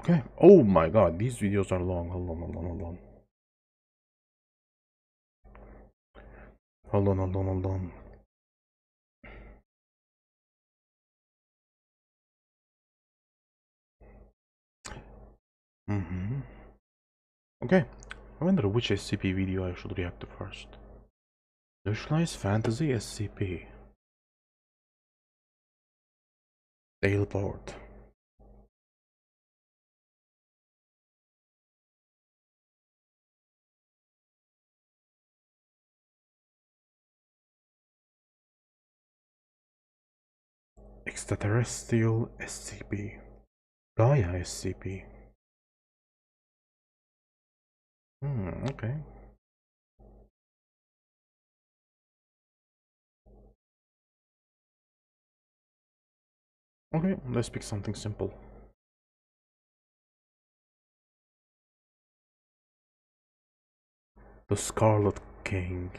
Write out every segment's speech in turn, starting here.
Okay. Oh my god, these videos are long. Hold on, hold on, hold on. Hold on, hold on, hold on. Okay. I wonder which SCP video I should react to first. Visualize Fantasy SCP. Tailport. Extraterrestrial SCP. Gaia SCP. Okay. Okay, let's pick something simple. The Scarlet King.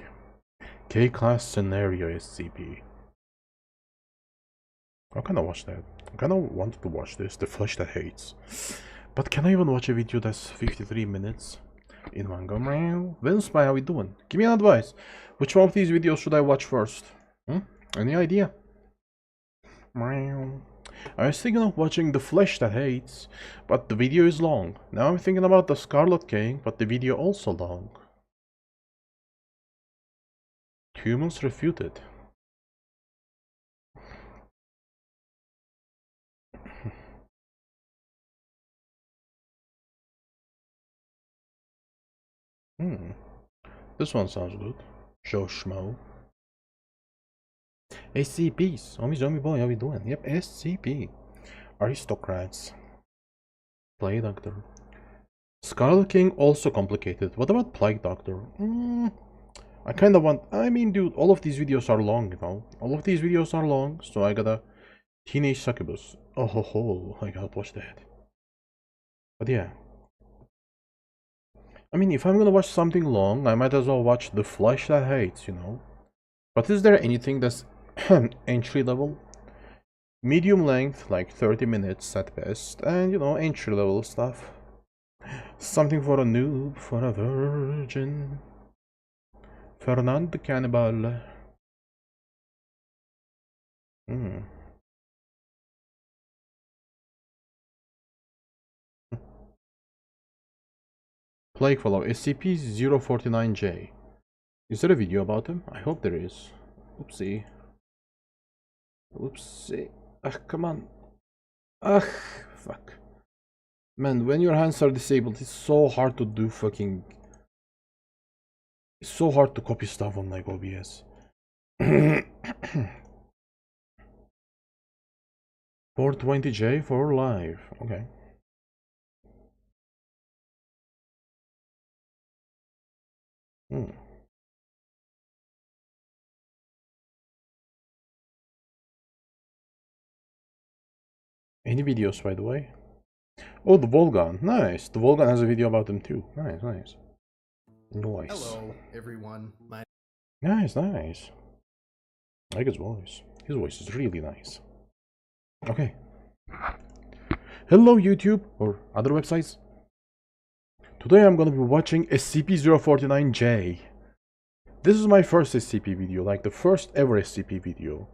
K-Class Scenario SCP. I kinda watched that. I kinda wanted to watch this, The Flesh That Hates. But can I even watch a video that's 53 minutes in one go? Vince, how we doing? Give me an advice. Which one of these videos should I watch first? Any idea? I was thinking of watching The Flesh That Hates, but the video is long. Now I'm thinking about The Scarlet King, but the video also long. Humans refuted. This one sounds good. Joe Schmo. SCPs. Zombie boy, how we doing? Yep, SCP. Aristocrats. Plague Doctor. Scarlet King also complicated. What about Plague Doctor? I kinda want... I mean, dude, all of these videos are long, you know? All of these videos are long, so I gotta... Teenage Succubus. Oh ho ho, I gotta watch that. But yeah. I mean, if I'm gonna watch something long, I might as well watch The Flesh That Hates, you know? But is there anything that's entry level? Medium length, like 30 minutes at best, and you know, entry level stuff. Something for a noob, for a virgin. Fernand the Cannibal. Plague Follow, SCP-049J. Is there a video about him? I hope there is. Oopsie. Oopsie. Ugh, come on. Ugh, fuck. Man, when your hands are disabled, it's so hard to do fucking... It's so hard to copy stuff on like OBS. 420J for live. Okay. Any videos, by the way? Oh, the Volgan. Nice. The Volgan has a video about them too. Nice, nice. Nice. Hello, everyone. Nice, nice. I like his voice. His voice is really nice. Okay. Hello, YouTube or other websites. Today I'm gonna be watching SCP-049J. This is my first SCP video, like the first ever SCP video.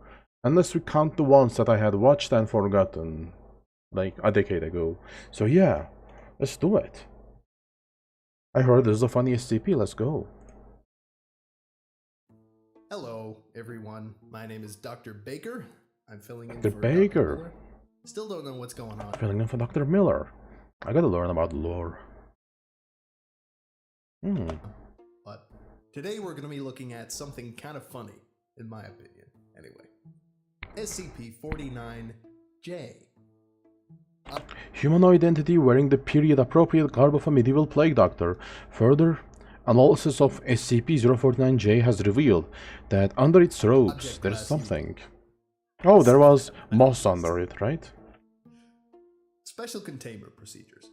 Unless we count the ones that I had watched and forgotten, like a decade ago. So yeah, let's do it. I heard this is a funny SCP, let's go. Hello, everyone. My name is Dr. Baker. I'm filling in Dr. for Baker. Dr. Miller. Still don't know what's going on. Filling in for Dr. Miller. I gotta learn about lore. But today we're going to be looking at something kind of funny, in my opinion. Anyway, SCP-49J. Humanoid entity wearing the period-appropriate garb of a medieval plague doctor. Further, analysis of SCP-049J has revealed that under its robes there's something. Oh, there was moss under it, right? Special containment procedures.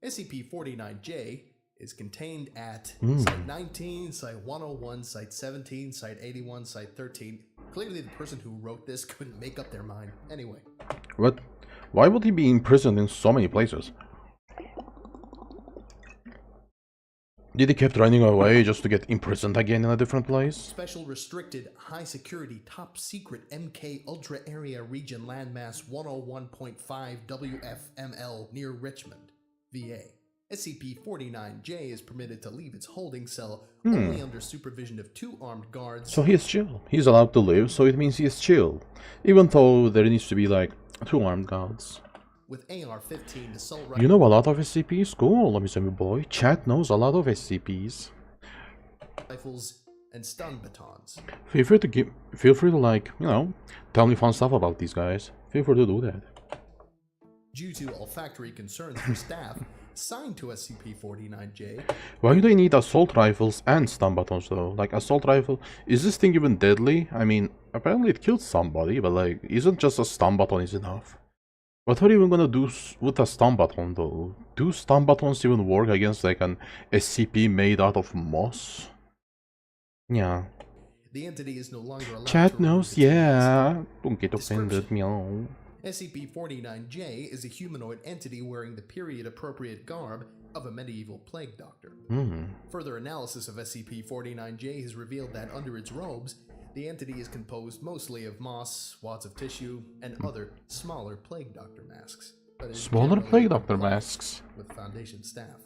SCP-49J is contained at Site 19, Site 101, Site 17, Site 81, Site 13. Clearly the person who wrote this couldn't make up their mind. Anyway. What? Why would he be imprisoned in so many places? Did he kept running away just to get imprisoned again in a different place? Special restricted high security top secret MK Ultra Area Region Landmass 101.5 WFML near Richmond, VA. SCP-49J is permitted to leave its holding cell only under supervision of 2 armed guards. So he is chill. He's allowed to live, so it means he is chill. Even though there needs to be like 2 armed guards. With AR-15 assault You know a lot of SCPs? Cool, let me say, boy. Chat knows a lot of SCPs. rifles and stun batons. Feel free to like, you know, tell me fun stuff about these guys. Feel free to do that. Due to olfactory concerns for staff assigned to SCP-49J. Why do they need assault rifles and stun batons though? Like, assault rifle, is this thing even deadly? I mean, apparently it killed somebody, but like, isn't just a stun baton is enough? What are you even gonna do with a stun baton though? Do stun batons even work against like an SCP made out of moss? Yeah. The entity is no longer allowed Chat to knows, yeah. Don't get offended, meow. SCP-49J is a humanoid entity wearing the period-appropriate garb of a medieval plague doctor. Further analysis of SCP-49J has revealed that under its robes, the entity is composed mostly of moss, wads of tissue, and other smaller plague doctor masks. Smaller plague doctor masks? With Foundation staff.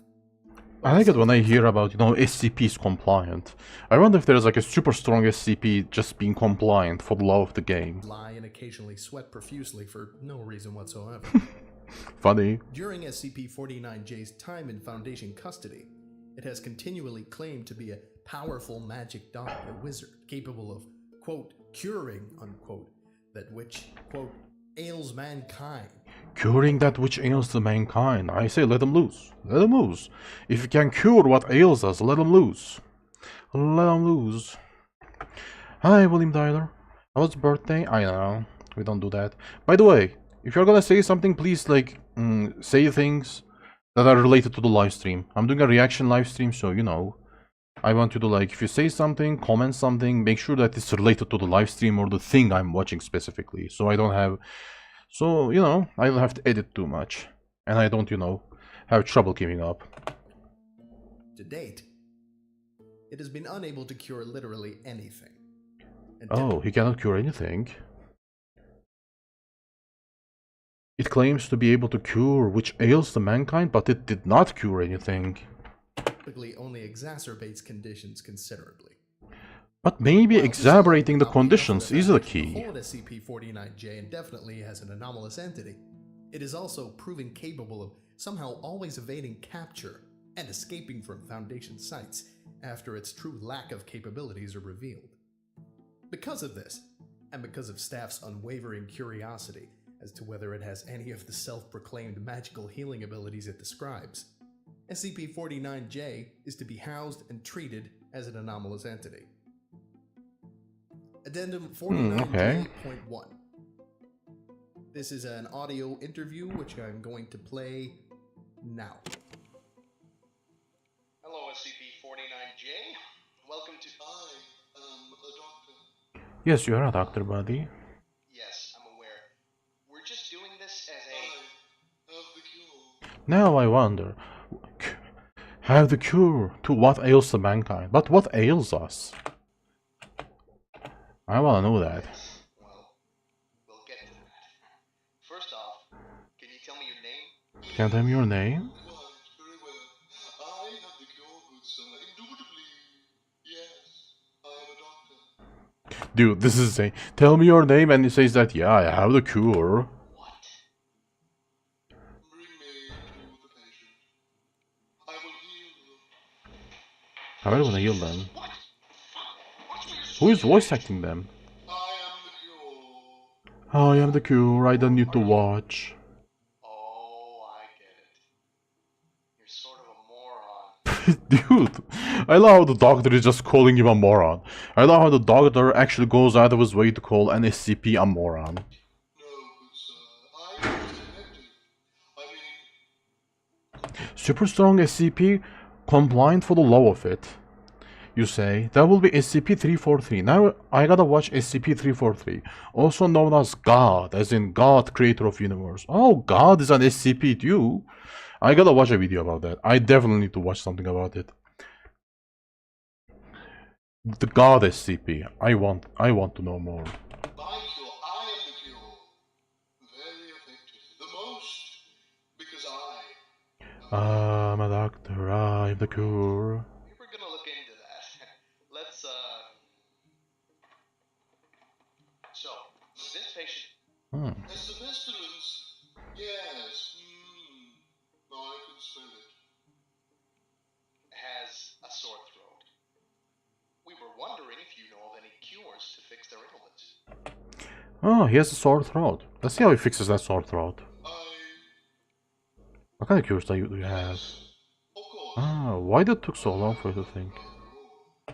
I like it when I hear about, you know, SCPs compliant. I wonder if there's like a super strong SCP just being compliant for the love of the game. Lie and occasionally sweat profusely for no reason whatsoever. Funny. During SCP-49J's time in Foundation custody, it has continually claimed to be a powerful magic doctor wizard capable of, quote, curing, unquote, that which, quote, ails mankind. Curing that which ails the mankind. I say let him loose. Let him loose. If you can cure what ails us, let him loose. Let him loose. Hi, William Tyler. How was birthday? I know. We don't do that. By the way, if you're gonna say something, please, like, say things that are related to the live stream. I'm doing a reaction live stream, so, you know. I want you to, like, if you say something, comment something, make sure that it's related to the live stream or the thing I'm watching specifically. So I don't have... So, you know, I don't have to edit too much. And I don't, you know, have trouble keeping up. To date, it has been unable to cure literally anything. Oh, he cannot cure anything. It claims to be able to cure which ails the mankind, but it did not cure anything. Typically only exacerbates conditions considerably. But maybe exacerbating the conditions is the key. Hold SCP-49J indefinitely as an anomalous entity. It is also proven capable of somehow always evading capture and escaping from Foundation sites after its true lack of capabilities are revealed. Because of this, and because of staff's unwavering curiosity as to whether it has any of the self-proclaimed magical healing abilities it describes, SCP-49J is to be housed and treated as an anomalous entity. Addendum 49J.1. This is an audio interview which I'm going to play now. Hello, SCP-49J. Welcome to... I am a doctor. Yes, you are a doctor, buddy. Yes, I'm aware. We're just doing this as a... I have the cure. Now I wonder... Have the cure to what ails the mankind. But what ails us? I wanna know that. Well, we'll get to that. First off, can you tell me your name? Can you tell me your name? Very well. I have the cure, good sir. Indubitably. Yes, I am a doctor. Dude, this is a... Tell me your name, and he says that, yeah, I have the cure. What? Bring me to the patient. I will heal them. How are you gonna heal them? Who is voice acting them? I am the cure, I don't need to watch. Oh, I get it. You're sort of a moron. Dude, I love how the doctor is just calling him a moron. I love how the doctor actually goes out of his way to call an SCP a moron. No, good sir. I am selective. I mean... Super strong SCP, compliant for the law of it. You say, that will be SCP-343. Now I gotta watch SCP-343, also known as God, as in God, creator of universe. Oh, God is an SCP too? I gotta watch a video about that. I definitely need to watch something about it. The god SCP. I want to know more. My cure, I am the cure. Very effective. The most. Because I'm a doctor, I'm the cure. We're gonna look into that. Let's, So, this patient As the pestilence. Yes. No, I can smell it. has a sore throat. We were wondering if you know of any cures to fix their ailments. Oh, he has a sore throat. Let's see how he fixes that sore throat. What kind of cures do you have? Of course. Ah, why did it took so long for you to think?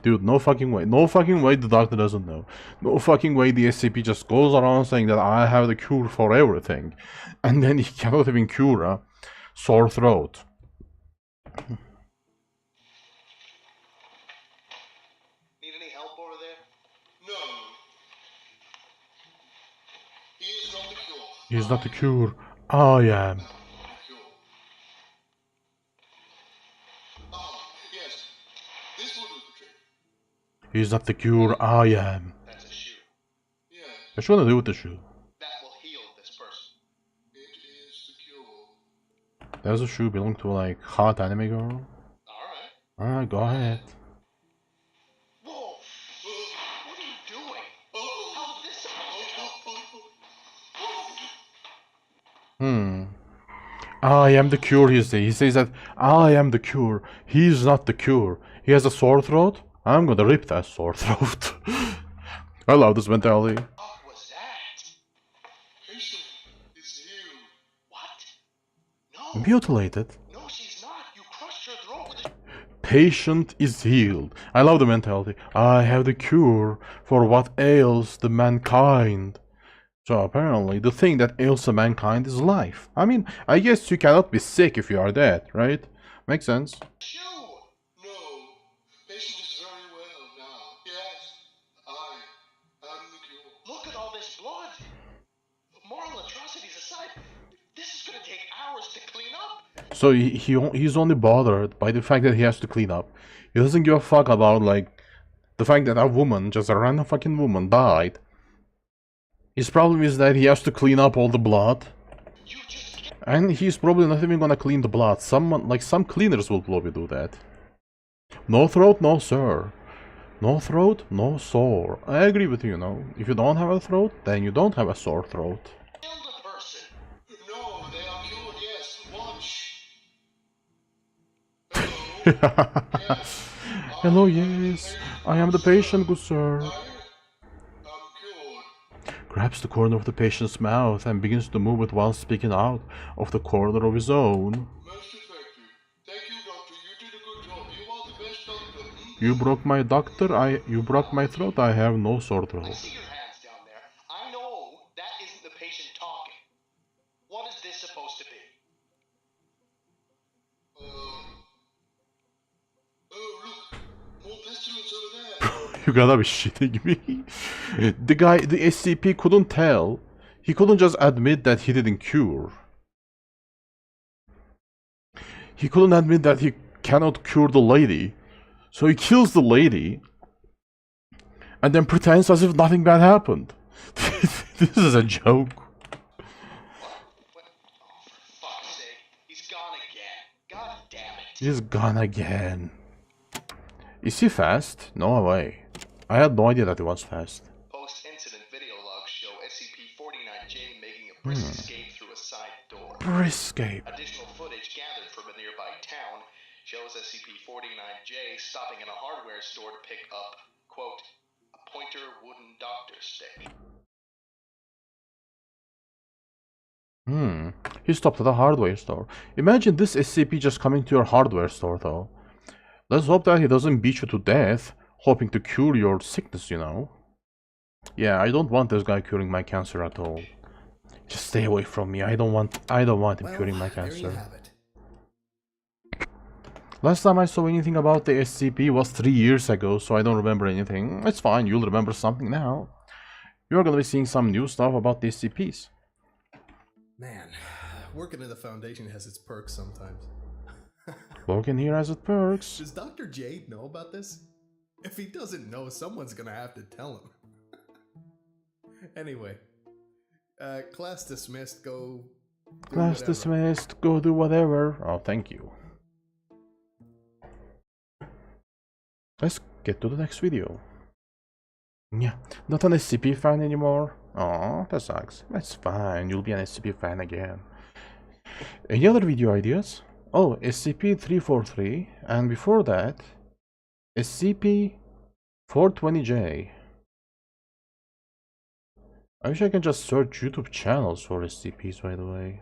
Dude, no fucking way. No fucking way the doctor doesn't know. No fucking way the SCP just goes around saying that I have the cure for everything. And then he cannot even cure a sore throat. Need any help over there? No. He is not the cure. He's not the cure. I am. The cure. Ah, yes. This will do the trick. He's not the cure. I am. That's a shoe. Yes. What you wanna do with the shoe? That will heal this person. It is the cure. Does the shoe belong to like hot anime girl? Alright. Alright, go ahead. Whoa! What are you doing? How is this supposed to help? I am the cure, he says. He says that I am the cure. He's not the cure. He has a sore throat. I'm gonna rip that sore throat. I love this mentality. What was that? Patient is healed. What? No. Mutilated. No, she's not. You crushed her throat with a... Patient is healed. I love the mentality. I have the cure for what ails the mankind. So apparently the thing that ails the mankind is life. I mean, I guess you cannot be sick if you are dead, right? Makes sense. shoe. No. Patient is very well now. Yes. I am the cure. Look at all this blood. Moral atrocities aside, this is gonna take hours to clean up. So he's only bothered by the fact that he has to clean up. He doesn't give a fuck about like the fact that a woman, just a random fucking woman, died. His problem is that he has to clean up all the blood. You just can't... And he's probably not even gonna clean the blood. Someone, like some cleaners will probably do that. No throat, no sir. No throat, no sore. I agree with you, if you don't have a throat, then you don't have a sore throat. killed a person. No, they are cured. Yes. Watch. Hello, yes. I am the patient, good sir. I'm cured. Grabs the corner of the patient's mouth and begins to move it while speaking out of the corner of his own. Most effective. Thank you, doctor. You did a good job. You are the best doctor. You broke my doctor, you broke my throat, I have no sore I throat. see your hands down there. I know that isn't the patient talking. What is this supposed to be? Oh, look. More pestilence over there. You gotta be shitting me. The SCP couldn't tell. He couldn't just admit that he didn't cure. He couldn't admit that he cannot cure the lady. So he kills the lady. And then pretends as if nothing bad happened. This is a joke. What? Oh, for fuck's sake. He's gone again. God damn it. He's gone again. Is he fast? No way. I had no idea that he was fast. Post-incident video logs show SCP-49J making a brisk escape through a side door. Escape. Additional footage gathered from a nearby town shows SCP-49J stopping in a hardware store to pick up, quote, a pointer wooden doctor stick. He stopped at a hardware store. Imagine this SCP just coming to your hardware store though. Let's hope that he doesn't beat you to death, hoping to cure your sickness, Yeah, I don't want this guy curing my cancer at all. Just stay away from me. I don't want him curing my There you cancer. have it. Last time I saw anything about the SCP was 3 years ago, so I don't remember anything. It's fine, you'll remember something now. You're gonna be seeing some new stuff about the SCPs. Man, working at the Foundation has its perks sometimes. Working here as it perks. Does Dr. Jade know about this? If he doesn't know, someone's gonna have to tell him. Anyway, class dismissed. Go. Do Class whatever. dismissed, go do whatever. Oh, thank you. Let's get to the next video. Yeah, not an SCP fan anymore. Oh, that sucks. That's fine, you'll be an SCP fan again. Any other video ideas? Oh, SCP-343, and before that, SCP-420J. I wish I can just search YouTube channels for SCPs, by the way.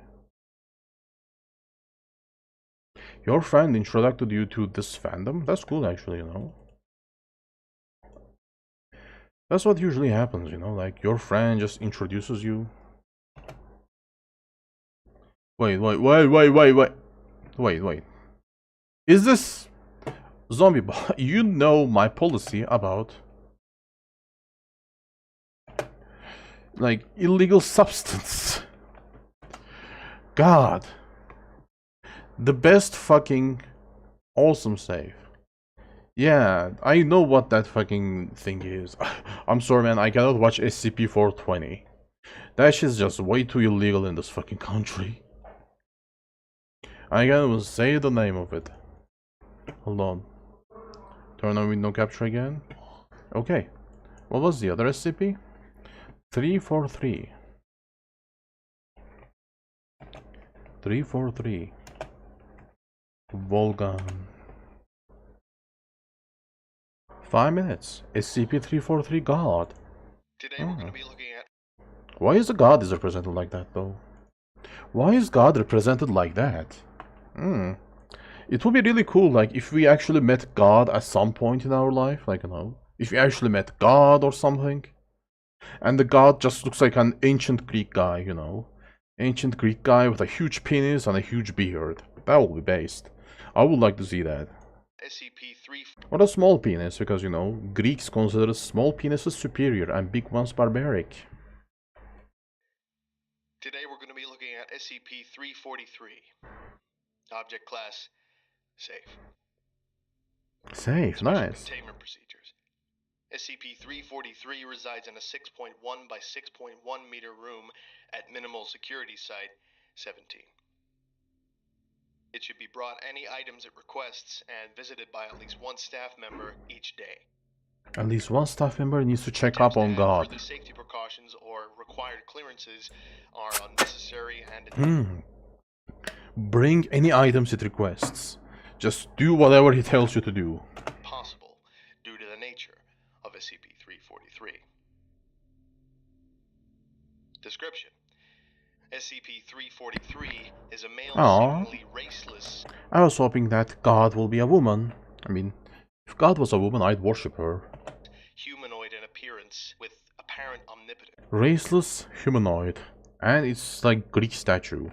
Your friend introduced you to this fandom? That's cool, actually, you know. That's what usually happens, you know, like your friend just introduces you. Wait. Is this zombie bot? You know my policy about like illegal substance. God. The best fucking awesome save. Yeah, I know what that fucking thing is. I'm sorry, man, I cannot watch SCP-420. That shit's just way too illegal in this fucking country. I can't even say the name of it. Hold on. Turn on window capture again. Okay. What was the other SCP? 343. 343. Volgan. 5 minutes. SCP-343 God. Today we're going to be looking at... Why is the God is represented like that, though? Why is God represented like that? It would be really cool, like, if we actually met God at some point in our life, like, you know, if we actually met God or something, and the God just looks like an ancient Greek guy, you know, ancient Greek guy with a huge penis and a huge beard. That will be based. I would like to see that. SCP-3... Or a small penis, because, you know, Greeks consider small penises superior and big ones barbaric. Today we're going to be looking at SCP-343. Object class, safe. Safe, Special nice. containment procedures. SCP-343 resides in a 6.1 by 6.1 meter room at minimal security site 17. It should be brought any items it requests and visited by at least one staff member each day. At least one staff member needs to check up on God. Further safety precautions or required clearances are unnecessary and... Bring any items it requests. Just do whatever he tells you to do. Possible due to the nature of SCP-343. Description: SCP-343 is a male, seemingly raceless... I was hoping that God will be a woman. I mean, if God was a woman, I'd worship her. Humanoid in appearance with apparent omnipotence. Raceless humanoid. And it's like Greek statue.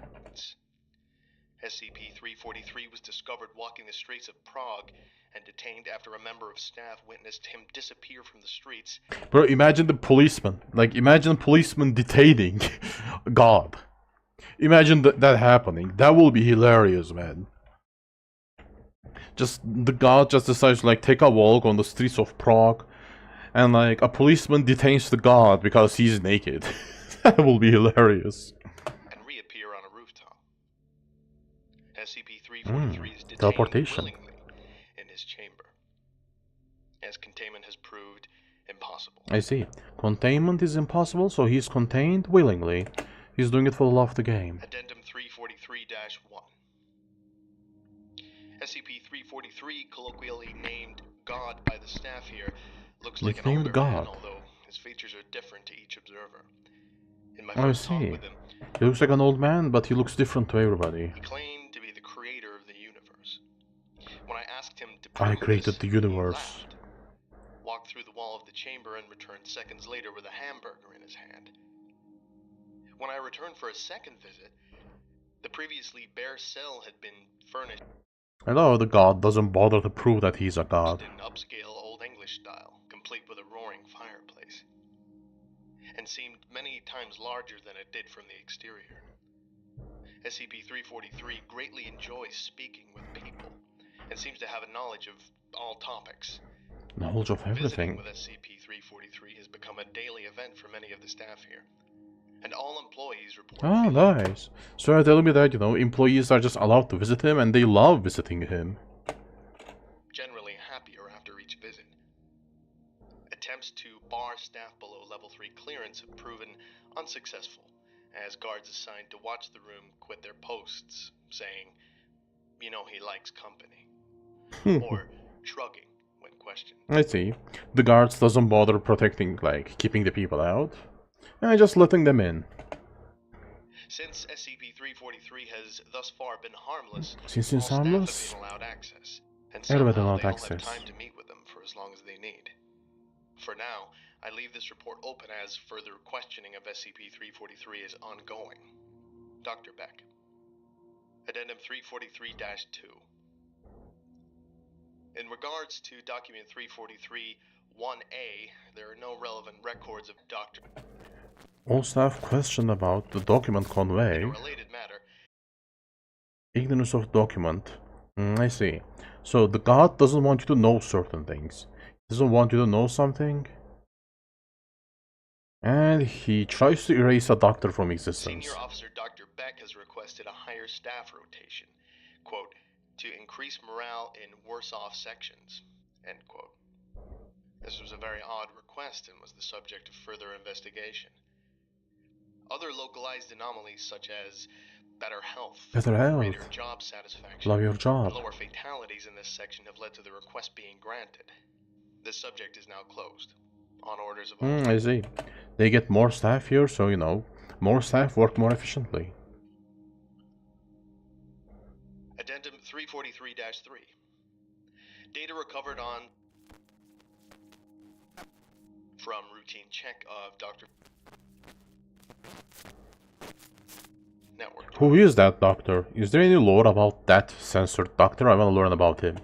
SCP-343 was discovered walking the streets of Prague and detained after a member of staff witnessed him disappear from the streets. Bro, imagine the policeman. Like, imagine a policeman detaining God. Imagine that happening. That will be hilarious, man. Just, the God just decides to, like, take a walk on the streets of Prague. And, like, a policeman detains the God because he's naked. That will be hilarious. And reappear on a rooftop. SCP-343 is detained teleportation. willingly in his chamber, as containment has proved impossible. I see. Containment is impossible, so he's contained willingly. He's doing it for the love of the game. Addendum 343-1. SCP-343, colloquially named God by the staff here, looks like an older man, although his features are different to each observer. In my first talk with him, he looks like an old man, but he looks different to everybody. He claimed to be the creator of the universe. When I asked him to I prove created this, the universe. he laughed, walked through the wall of the chamber and returned seconds later with a hamburger in his hand. When I returned for a second visit, the previously bare cell had been furnished. I love the God doesn't bother to prove that he's a God. In upscale Old English style, complete with a roaring fireplace, and seemed many times larger than it did from the exterior. SCP-343 greatly enjoys speaking with people, and seems to have a knowledge of all topics. Knowledge of Visiting everything. with SCP-343 has become a daily event for many of the staff here, and all employees report Ah, feeling nice. So you're telling me that, employees are just allowed to visit him and they love visiting him. generally happier after each visit. Attempts to bar staff below Level 3 clearance have proven unsuccessful, as guards assigned to watch the room quit their posts, saying, he likes company, or shrugging when questioned. I see. The guards doesn't bother protecting, keeping the people out, and just letting them in. Since SCP-343 has thus far been harmless, Since all it's staff have harmless, been allowed access, and everybody somehow allowed they all have access. time to meet with them for as long as they need. For now, I leave this report open as further questioning of SCP-343 is ongoing. Dr. Beck. Addendum 343-2. In regards to document 343-1A, there are no relevant records of Dr. All staff question about the document In a convey. related matter, Ignorance of document. I see. So the god doesn't want you to know certain things. He doesn't want you to know something. And he tries to erase a doctor from existence. Senior Officer Dr. Beck has requested a higher staff rotation, quote, to increase morale in worse-off sections, end quote. This was a very odd request and was the subject of further investigation. Other localized anomalies such as better health, greater job satisfaction, Love your job. and lower fatalities in this section have led to the request being granted. This subject is now closed, on orders of all. I see. They get more staff here, so more staff work more efficiently. Addendum 343-3. Data recovered from routine check of Dr. Network. Who is that doctor? Is there any lore about that censored doctor? I want to learn about him.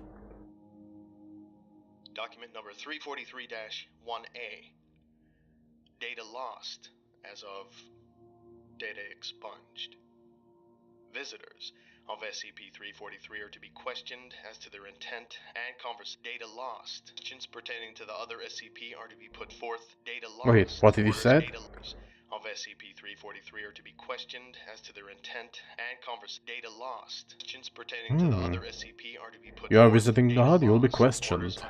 Document number 343-1A. Data lost as of data expunged. Visitors of SCP-343 are to be questioned as to their intent and data lost. Questions pertaining to the other SCP are to be put forth. Data lost. Wait, what did he say? Of SCP-343 are to be questioned as to their intent and data lost. Questions pertaining to the other SCP are to be put forth. You are visiting God, you'll be questioned.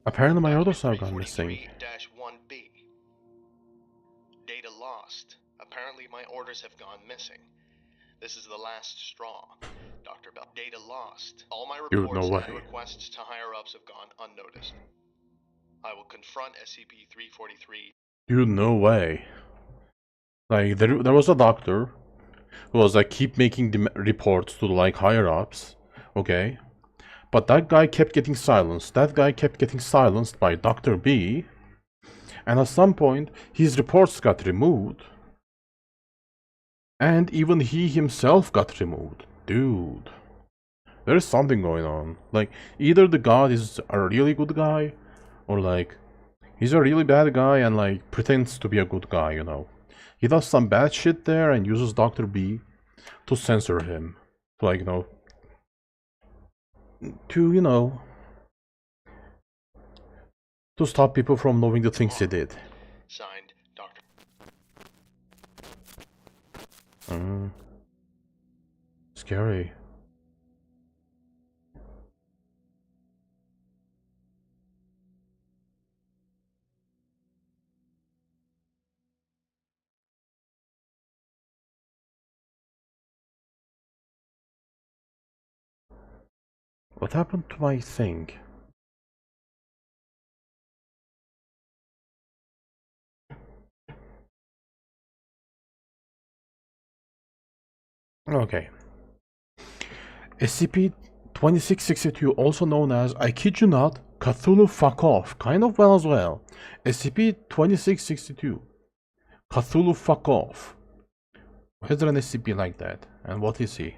Apparently my orders have gone missing. 1B. Data lost. Apparently my orders have gone missing. This is the last straw. Dr. Bell. Data lost. All my reports and requests to higher-ups have gone unnoticed. I will confront SCP-343. Dude, no way. There was a doctor who was keep making the reports to higher-ups, okay? But that guy kept getting silenced. That guy kept getting silenced by Dr. B. And at some point, his reports got removed. And even he himself got removed. Dude. There's something going on. Either the god is a really good guy, or he's a really bad guy and pretends to be a good guy, He does some bad shit there and uses Dr. B to censor him. To stop people from knowing the things he did. Signed, Dr. Scary. What happened to my thing? Okay. SCP-2662, also known as, I kid you not, Cthulhu Fuck Off, kind of well as well. SCP-2662, Cthulhu Fuck Off. Is there an SCP like that? And what is he?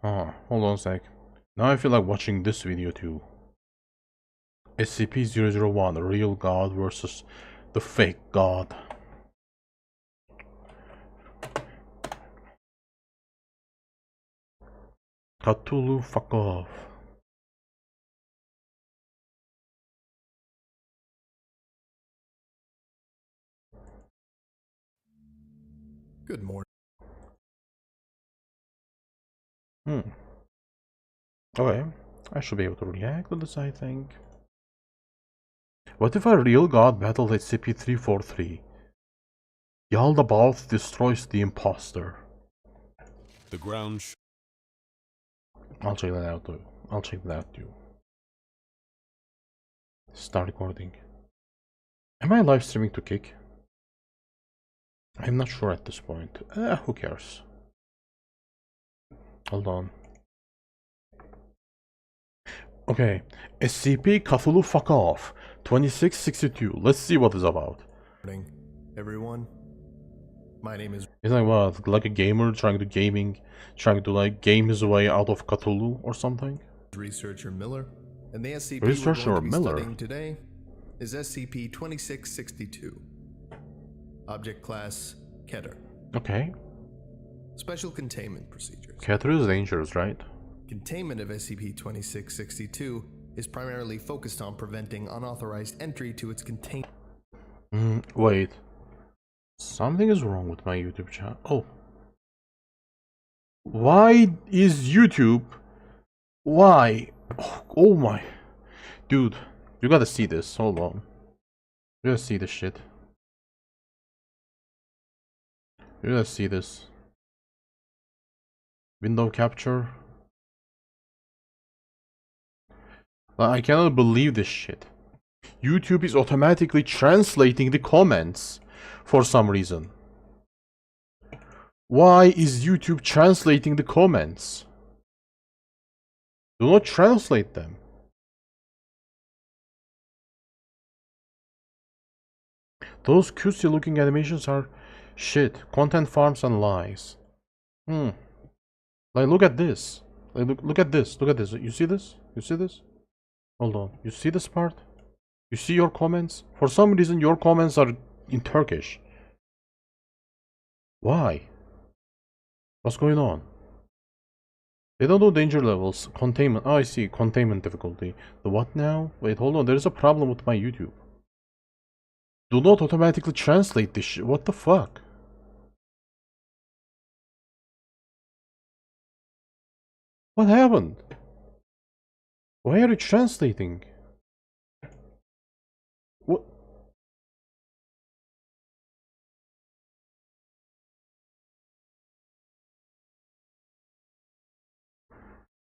Oh, hold on a sec. Now I feel like watching this video too. SCP-001, Real God versus the Fake God. Cthulhu, fuck off. Good morning. Okay, I should be able to react to this, I think. What if a real god battled SCP-343? Yaldabaoth destroys the imposter. The ground. I'll check that out too. I'll check that out too. Start recording. Am I live streaming to kick? I'm not sure at this point. Who cares? Hold on. Okay, SCP Cthulhu fuck off. 2662. Let's see what it's about. Morning, everyone. My name is It's like what? Like a gamer trying to like game his way out of Cthulhu or something? Researcher Miller, and the SCP Researcher we're going to be Miller? studying today is SCP-2662. Object Class Keter. Okay. Special Containment Procedures. Keter is dangerous, right? Containment of SCP-2662 is primarily focused on preventing unauthorized entry to its containment. Wait. Something is wrong with my YouTube channel. Oh. Why is YouTube... Why? Oh my... Dude, you gotta see this. Hold on. You gotta see this shit. You gotta see this. Window capture. I cannot believe this shit. YouTube is automatically translating the comments for some reason. Why is YouTube translating the comments? Do not translate them. Those cutesy looking animations are shit. Content farms and lies. Like look at this. Like look at this. Look at this. You see this? You see this? Hold on. You see this part? You see your comments? For some reason your comments are in Turkish. Why? What's going on? They don't do danger levels. Containment. Oh, I see. Containment difficulty. The what now? Wait, hold on. There's a problem with my YouTube. Do not automatically translate this shit. What the fuck? What happened? Why are you translating? What?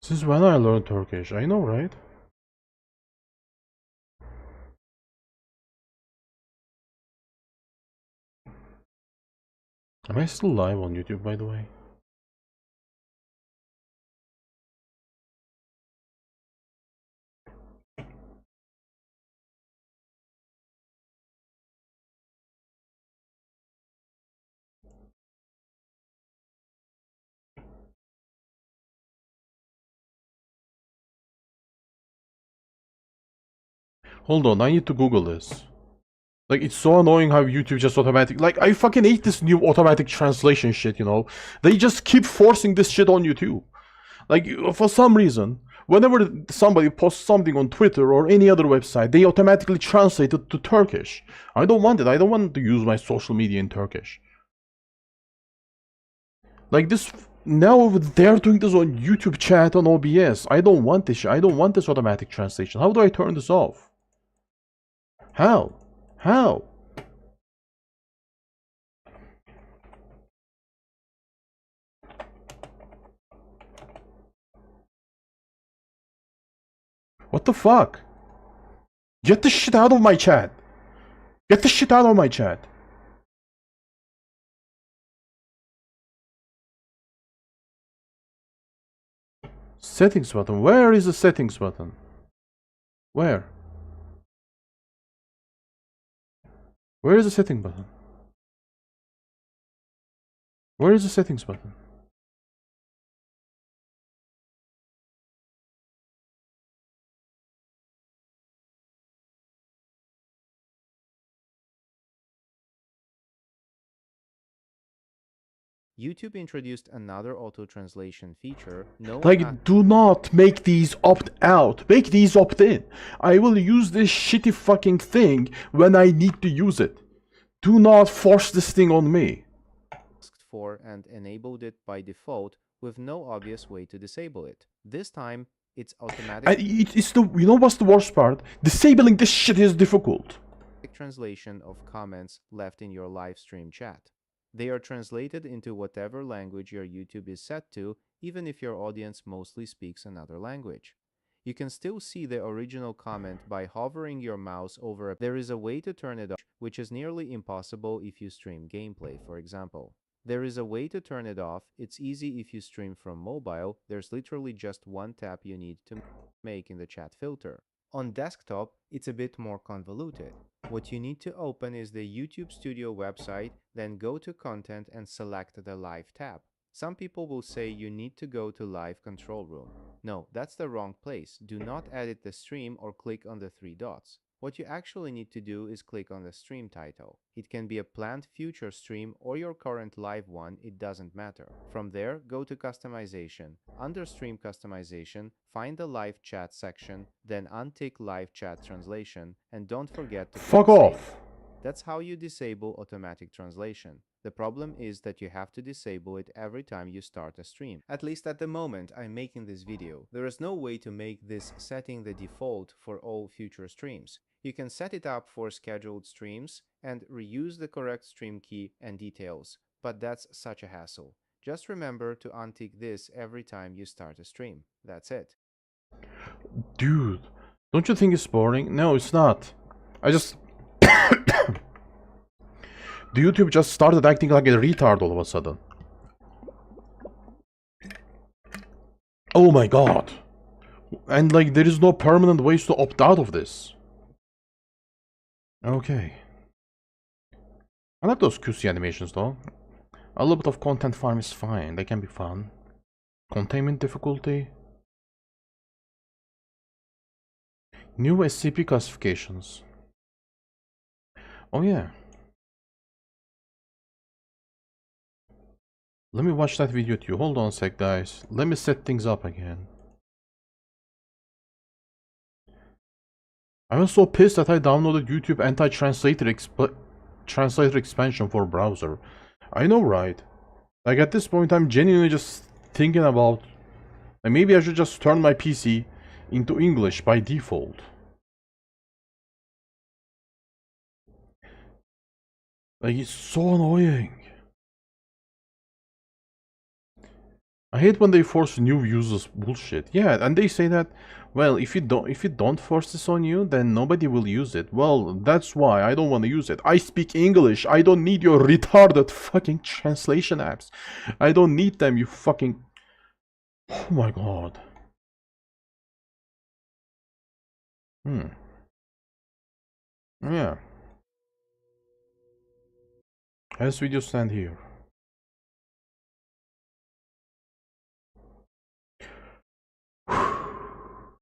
Since when I learned Turkish? I know, right? Am I still live on YouTube, by the way? Hold on, I need to Google this. Like, it's so annoying how YouTube just automatic... Like, I fucking hate this new automatic translation shit, you know? They just keep forcing this shit on YouTube. Like, for some reason, whenever somebody posts something on Twitter or any other website, they automatically translate it to Turkish. I don't want it. I don't want to use my social media in Turkish. Like this, now they're doing this on YouTube chat on OBS. I don't want this. I don't want this automatic translation. How do I turn this off? How? How? What the fuck? Get the shit out of my chat. Get the shit out of my chat. Settings button. Where is the settings button? Where? Where is the setting button? Where is the settings button? YouTube introduced another auto-translation feature known as Like, do not make these opt out. Make these opt in. I will use this shitty fucking thing when I need to use it. Do not force this thing on me. asked for and enabled it by default with no obvious way to disable it. This time, it's automatic It's the, you know what's the worst part? Disabling this shit is difficult. translation of comments left in your live stream chat. They are translated into whatever language your YouTube is set to, even if your audience mostly speaks another language. You can still see the original comment by hovering your mouse over it. There is a way to turn it off, which is nearly impossible if you stream gameplay, for example. There is a way to turn it off. It's easy if you stream from mobile. There's literally just one tap you need to make in the chat filter. On desktop, it's a bit more convoluted. What you need to open is the YouTube Studio website, then go to Content and select the Live tab. Some people will say you need to go to Live Control Room. No, that's the wrong place. Do not edit the stream or click on the three dots. What you actually need to do is click on the stream title. It can be a planned future stream or your current live one, it doesn't matter. From there, go to Customization. Under Stream Customization, find the Live Chat section, then untick Live Chat Translation, and don't forget to Fuck click Save. off. That's how you disable automatic translation. The problem is that you have to disable it every time you start a stream. At least at the moment I'm making this video. There is no way to make this setting the default for all future streams. You can set it up for scheduled streams and reuse the correct stream key and details, but that's such a hassle. Just remember to untick this every time you start a stream. That's it. Dude, don't you think it's boring? No, it's not. I just... The YouTube just started acting like a retard all of a sudden. Oh my god. And like, there is no permanent ways to opt out of this. Okay. I like those QC animations though. A little bit of content farm is fine. They can be fun. Containment difficulty. New SCP classifications. Oh yeah. Let me watch that video too. Hold on a sec, guys. Let me set things up again. I was so pissed that I downloaded YouTube anti-translator translator expansion for browser. I know, right? Like at this point, I'm genuinely just thinking about, like, maybe I should just turn my PC into English by default. Like, it's so annoying. I hate when they force new users bullshit. Yeah, and they say that, well, if you don't force this on you, then nobody will use it. Well, that's why I don't want to use it. I speak English. I don't need your retarded fucking translation apps. I don't need them, you fucking... Oh my god. Yeah. This video stand here.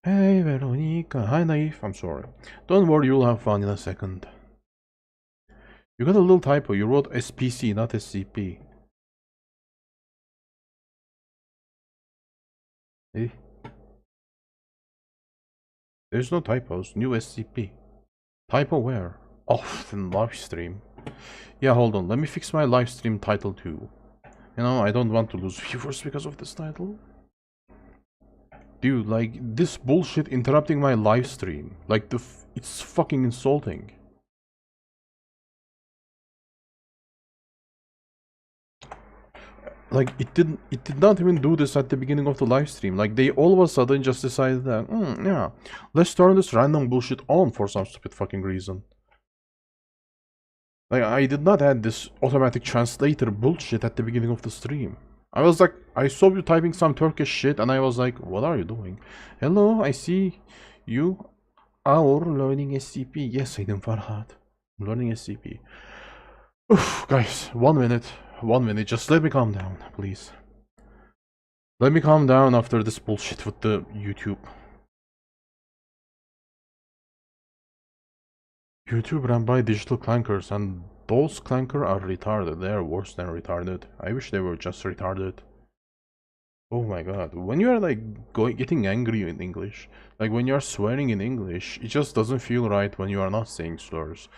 Hey Veronica, hi Naif, I'm sorry. Don't worry, you'll have fun in a second. You got a little typo, you wrote SPC, not SCP. Eh? There's no typos, new SCP. Typo where? Off in live stream. Yeah, hold on, let me fix my live stream title too. You know, I don't want to lose viewers because of this title. Dude, like, this bullshit interrupting my live stream. Like, it's fucking insulting. Like, it did not even do this at the beginning of the live stream. Like, they all of a sudden just decided that, yeah, let's turn this random bullshit on for some stupid fucking reason. Like, I did not add this automatic translator bullshit at the beginning of the stream. I was like, I saw you typing some Turkish shit and I was like, what are you doing? Hello, I see you are learning SCP. Yes, Aiden Farhad. I'm learning SCP. Oof, guys, 1 minute. 1 minute. Just let me calm down, please. Let me calm down after this bullshit with the YouTube. YouTube ran by digital clankers and Those clanker are retarded. They are worse than retarded. I wish they were just retarded. Oh my god. When you are like getting angry in English, like when you are swearing in English, it just doesn't feel right when you are not saying slurs.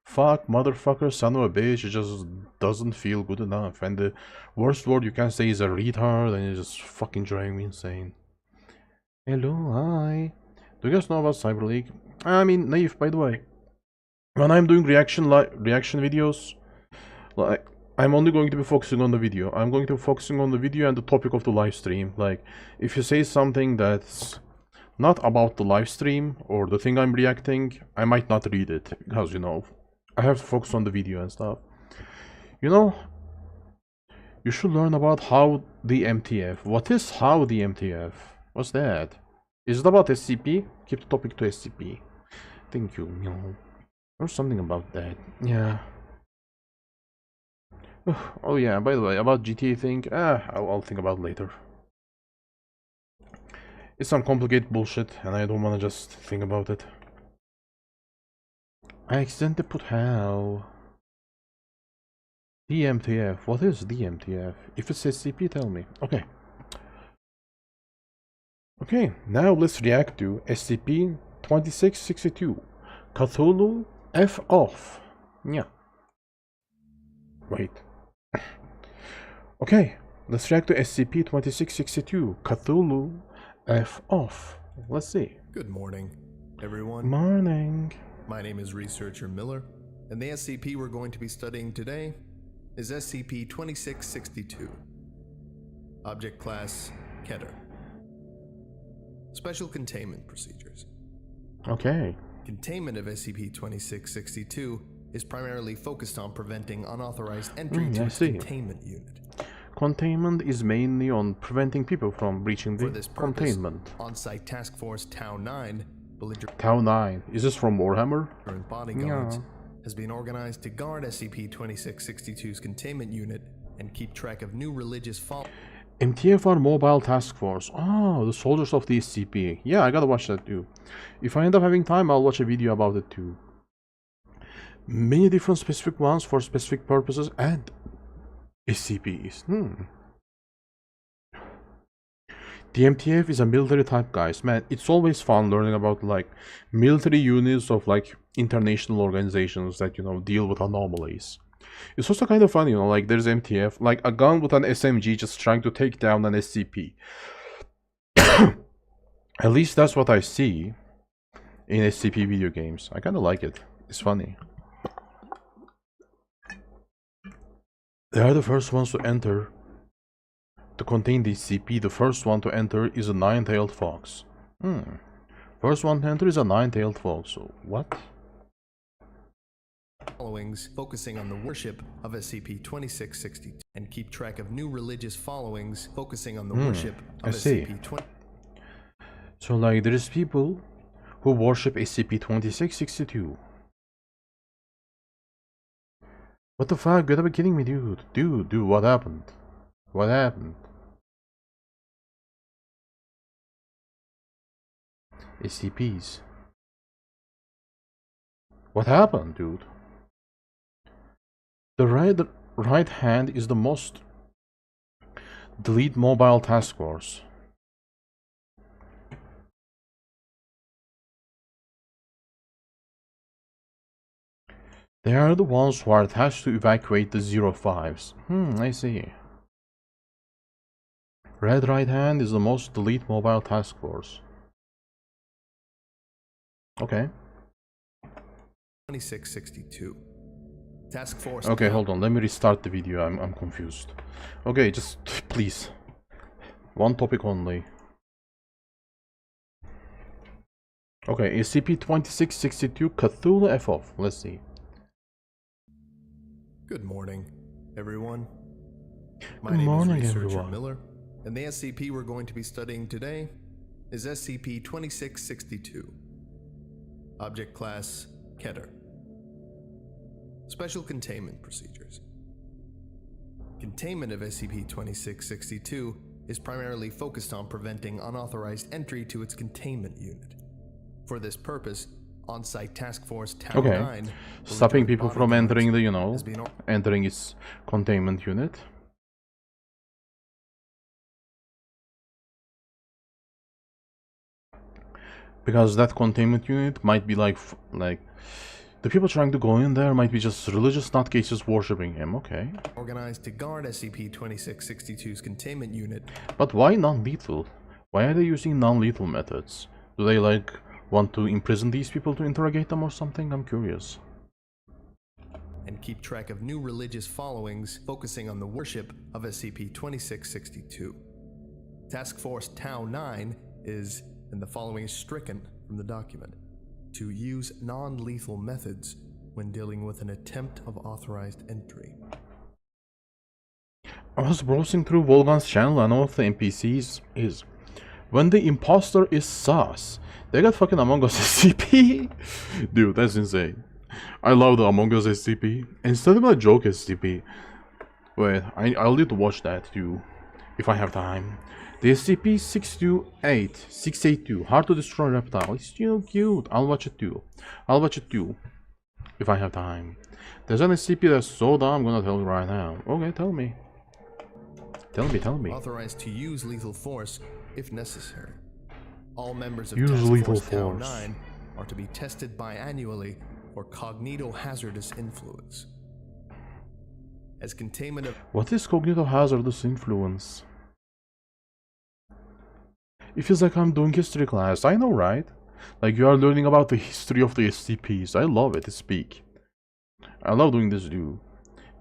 Fuck, motherfucker, son of a bitch, it just doesn't feel good enough. And the worst word you can say is a retard, and it's just fucking driving me insane. Hello, hi. Do you guys know about Cyber League? I mean, Naive, by the way. When I'm doing reaction videos, like I'm only going to be focusing on the video. I'm going to be focusing on the video and the topic of the live stream. Like, if you say something that's not about the live stream or the thing I'm reacting, I might not read it because, you know, I have to focus on the video and stuff. You know, you should learn about how the MTF. What is how the MTF? What's that? Is it about SCP? Keep the topic to SCP. Thank you. You know, there's something about that. Yeah. Oh yeah, by the way, about GTA thing, I'll think about it later. It's some complicated bullshit, and I don't want to just think about it. I accidentally put how. DMTF. What is DMTF? If it's SCP, tell me. Okay. Okay, now let's react to SCP-2662. Cthulhu F off. Yeah. Wait. Okay, let's react to SCP-2662. Cthulhu F off. Let's see. Good morning, everyone. Morning. My name is Researcher Miller, and the SCP we're going to be studying today is SCP-2662. Object Class Keter. Special Containment Procedures. Okay. Containment of SCP-2662 is primarily focused on preventing unauthorized entry to its containment unit. Containment is mainly on preventing people from breaching the For this purpose, containment. On-site Task Force Tau 9, belligerent Tau 9. Is this from Warhammer? bodyguards, has been organized to guard SCP-2662's containment unit and keep track of new religious followers. MTFR Mobile Task Force. Oh, the soldiers of the SCP. Yeah, I gotta watch that too. If I end up having time, I'll watch a video about it too. Many different specific ones for specific purposes and SCPs. The MTF is a military type, guys. Man, it's always fun learning about like military units of like international organizations that, you know, deal with anomalies. It's also kind of funny, you know, like there's MTF, like a gun with an SMG just trying to take down an SCP. At least that's what I see in SCP video games. I kind of like it. It's funny. They are the first ones to enter. To contain the SCP, the first one to enter is a nine-tailed fox. First one to enter is a nine-tailed fox. So what? Followings focusing on the worship of SCP-2662 and keep track of new religious followings focusing on the worship of SCP-20. So like there's people who worship SCP-2662. What the fuck? You gotta be kidding me, dude. Dude, what happened? What happened? SCPs. What happened, dude? The right hand is the most. Delete Mobile Task Force. They are the ones who are attached to evacuate the 05s. I see. Red right hand is the most. Delete Mobile Task Force. Okay. 2662. Task Force. Okay, hold on. Let me restart the video. I'm confused. Okay, just please. One topic only. Okay, SCP-2662 Cthulhu F off. Let's see. Good morning, everyone. My Good name morning, is Researcher everyone. Miller, and the SCP we're going to be studying today is SCP-2662. Object Class Keter. Special Containment Procedures. Containment of SCP-2662 is primarily focused on preventing unauthorized entry to its containment unit. For this purpose, On-site task force Town Okay. 9 Stopping people from entering the, has been entering its containment unit. Because that containment unit might be like the people trying to go in there might be just religious nutcases worshipping him. Okay. organized to guard SCP-2662's containment unit. But why non-lethal? Why are they using non-lethal methods? Do they like want to imprison these people to interrogate them or something? I'm curious. And keep track of new religious followings focusing on the worship of SCP-2662. Task Force Tau 9 is, and the following is stricken from the document, to use non-lethal methods when dealing with an attempt of authorized entry. I was browsing through Volgan's channel and one of the NPCs is, when the imposter is sus, they got fucking Among Us SCP? Dude, that's insane. I love the Among Us SCP. Instead of a joke SCP. Wait, I'll need to watch that too, if I have time. The SCP-682, hard to destroy reptile. It's still cute. I'll watch it too. If I have time. There's an SCP that's so dumb, I'm gonna tell you right now. Okay, tell me. Tell me. Authorized to use lethal force if necessary. All members of Use Task lethal Force Tau force. 9 are to be tested biannually for cognitohazardous influence. As containment of What is cognitohazardous influence? It feels like I'm doing history class. I know, right? Like you are learning about the history of the SCPs. I love it. It's peak. I love doing this too.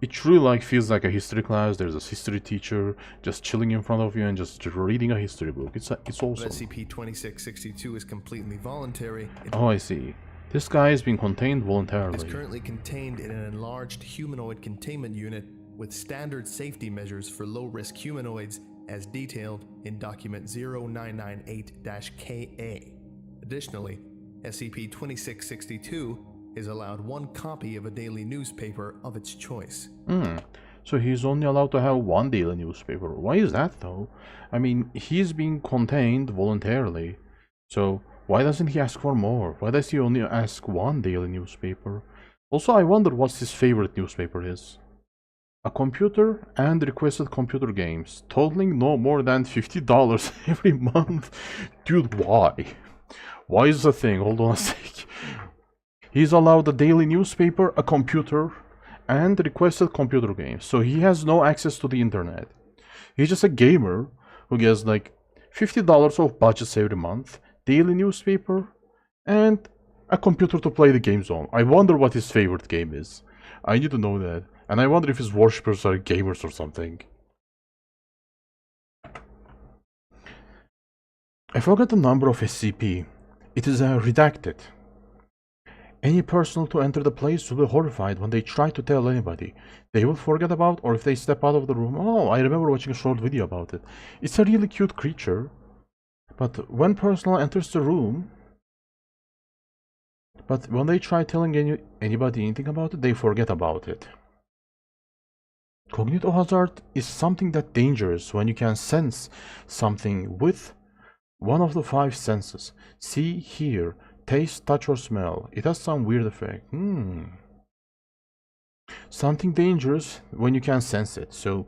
It truly like feels like a history class. There's a history teacher just chilling in front of you and just reading a history book. It's awesome. SCP-2662 is completely voluntary. Oh, I see. This guy is being contained It is voluntarily. currently contained in an enlarged humanoid containment unit with standard safety measures for low-risk humanoids as detailed in document 0998-KA. Additionally, SCP-2662 is allowed one copy of a daily newspaper of its choice. So he's only allowed to have one daily newspaper. Why is that though? I mean, he's being contained voluntarily. So why doesn't he ask for more? Why does he only ask one daily newspaper? Also, I wonder what his favorite newspaper is. A computer and requested computer games, totaling no more than $50 every month. Dude, why? Why is the thing? Hold on a sec. He's allowed a daily newspaper, a computer, and requested computer games. So he has no access to the internet. He's just a gamer who gets like $50 of budgets every month, daily newspaper, and a computer to play the games on. I wonder what his favorite game is. I need to know that. And I wonder if his worshippers are gamers or something. I forgot the number of SCP. It is redacted. Any personnel to enter the place will be horrified when they try to tell anybody. They will forget about, or if they step out of the room. Oh, I remember watching a short video about it. It's a really cute creature. But when personnel enters the room, but when they try telling anybody anything about it, they forget about it. Cognitohazard is something that dangerous when you can sense something with one of the 5 senses. See, hear, taste, touch, or smell. It has some weird effect. Something dangerous when you can sense it. So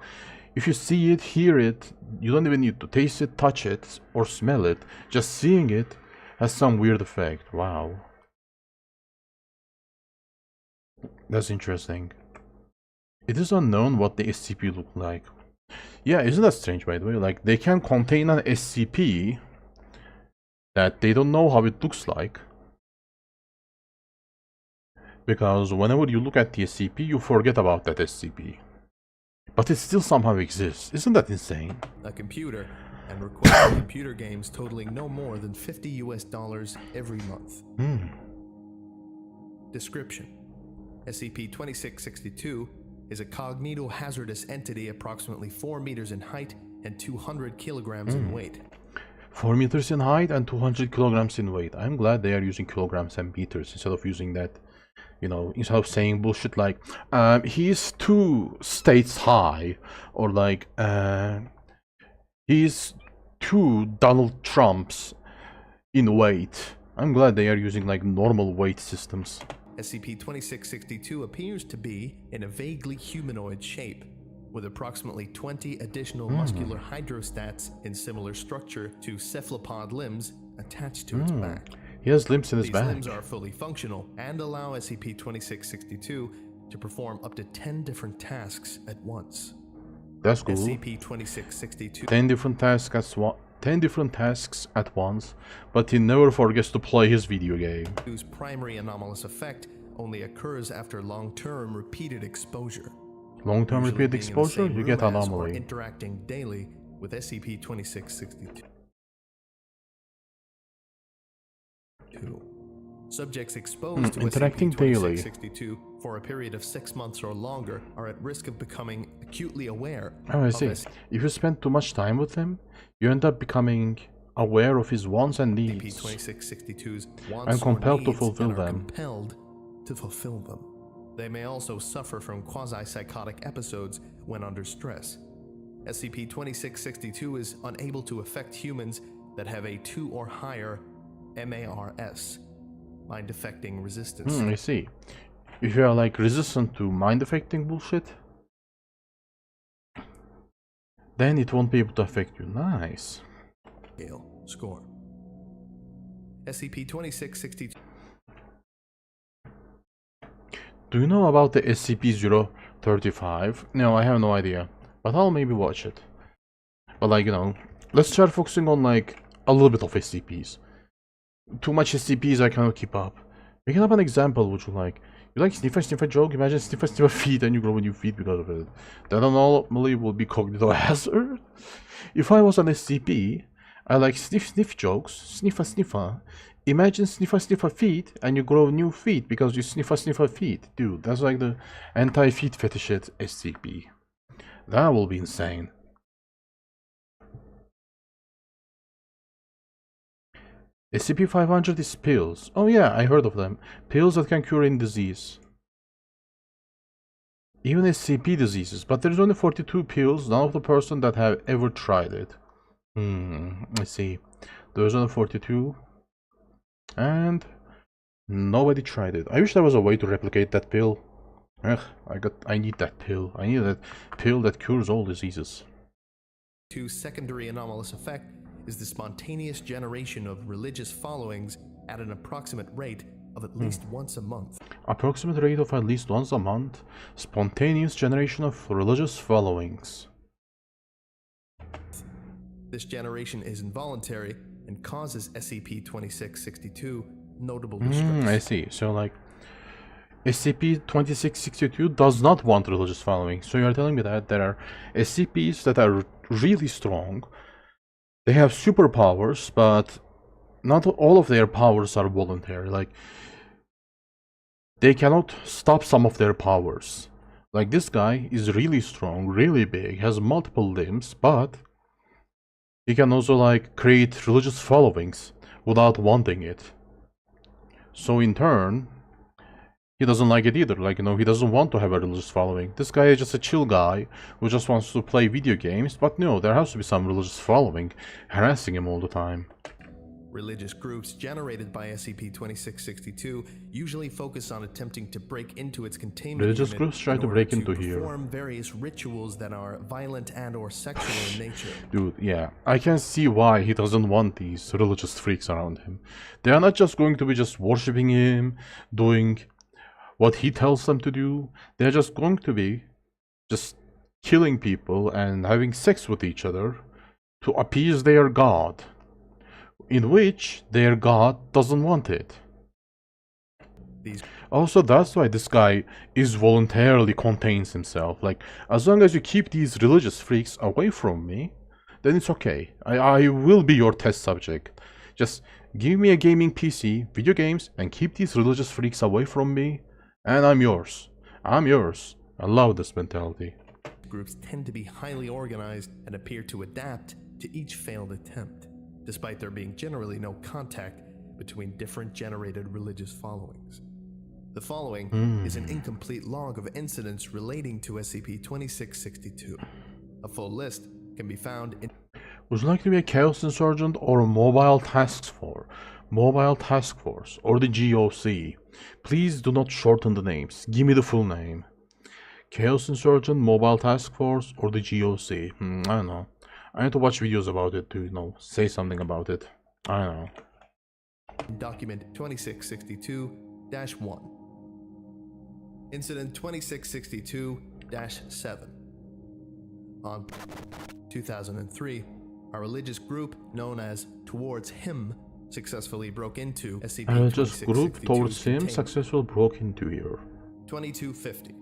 if you see it, hear it, you don't even need to taste it, touch it, or smell it. Just seeing it has some weird effect. Wow. That's interesting. It is unknown what the SCP look like. Yeah, isn't that strange, by the way? Like, they can contain an SCP that they don't know how it looks like. Because whenever you look at the SCP, you forget about that SCP. But it still somehow exists. Isn't that insane? A computer and requested computer games totaling no more than $50 every month. Description: SCP-2662 is a cognitohazardous entity approximately 4 meters in height and 200 kilograms in weight. 4 meters in height and 200 kilograms in weight. I'm glad they are using kilograms and meters instead of using that, you know, instead of saying bullshit like, he's 2 states high, or like, he's 2 Donald Trumps in weight. I'm glad they are using like normal weight systems. SCP-2662 appears to be in a vaguely humanoid shape, with approximately 20 additional muscular hydrostats in similar structure to cephalopod limbs attached to its back. He has limbs in his These back. limbs are fully functional and allow SCP-2662 to perform up to 10 different tasks at once. That's cool. SCP-2662 10 different tasks at once, but he never forgets to play his video game. whose primary anomalous effect only occurs after long-term repeated exposure. Long-term Usually repeat being in the exposure, same you get room as or anomaly. interacting daily with SCP-2662. Subjects exposed to interacting daily. SCP-2662 for a period of 6 months or longer are at risk of becoming acutely aware Oh, I of see. If you spend too much time with him, you end up becoming aware of his wants and needs, SCP-2662's wants and or compelled to needs fulfill and are them. compelled to fulfill them. They may also suffer from quasi-psychotic episodes when under stress. SCP-2662 is unable to affect humans that have a 2 or higher MARS, mind affecting resistance. I see. If you are like resistant to mind affecting bullshit, then it won't be able to affect you. Nice. Score. SCP-2662 Do you know about the SCP-035? No, I have no idea, but I'll maybe watch it. But like, you know, let's start focusing on like a little bit of SCPs. Too much SCPs, I cannot keep up. Making up an example, would you like? You like sniffer joke? Imagine sniffer feet and you grow new feet because of it. That anomaly will be cognitive hazard. If I was an SCP, I like sniff jokes, sniffer. Imagine sniffer feet and you grow new feet because you sniffer feet. Dude, that's like the anti-feet fetish SCP. That will be insane. SCP-500 is pills. Oh yeah, I heard of them. Pills that can cure any disease. Even SCP diseases, but there's only 42 pills, none of the person that have ever tried it. I see. There's only 42. And nobody tried it. I wish there was a way to replicate that pill. Ugh, I need that pill. I need that pill that cures all diseases. secondary anomalous effect is the spontaneous generation of religious followings at an approximate rate of at least once a month. Approximate rate of at least once a month. Spontaneous generation of religious followings. This generation is involuntary and causes SCP-2662 notable distress. I see. So like SCP-2662 does not want religious following. So you're telling me that there are SCPs that are really strong. They have superpowers, but not all of their powers are voluntary. Like, they cannot stop some of their powers. Like, this guy is really strong, really big, has multiple limbs, but he can also, like, create religious followings without wanting it. So, in turn, he doesn't like it either. Like, you know, he doesn't want to have a religious following. This guy is just a chill guy who just wants to play video games, but no, there has to be some religious following harassing him all the time. Religious groups generated by SCP-2662 usually focus on attempting to break into its containment Religious unit groups try in to order break into here. perform various rituals that are violent and or sexual in nature. Dude, yeah, I can see why he doesn't want these religious freaks around him. They are not just going to be just worshipping him, doing what he tells them to do. They're just going to be just killing people and having sex with each other to appease their god, in which their god doesn't want it. Also, that's why this guy is voluntarily contains himself. Like, as long as you keep these religious freaks away from me, then it's okay. I will be your test subject. Just give me a gaming PC, video games, and keep these religious freaks away from me, and I'm yours. I'm yours. I love this mentality. Groups tend to be highly organized and appear to adapt to each failed attempt, despite there being generally no contact between different generated religious followings. The following is an incomplete log of incidents relating to SCP-2662. A full list can be found in... Would you like to be a Chaos Insurgent or a Mobile Task Force? Mobile Task Force, or the GOC. Please do not shorten the names. Give me the full name. Chaos Insurgent, Mobile Task Force, or the GOC. I don't know. I need to watch videos about it to, say something about it. I don't know. Document 2662-1. Incident 2662-7. On 2003, a religious group known as Towards Him successfully broke into SCP-2662's A religious group towards him containment. successfully broke into here. 2250.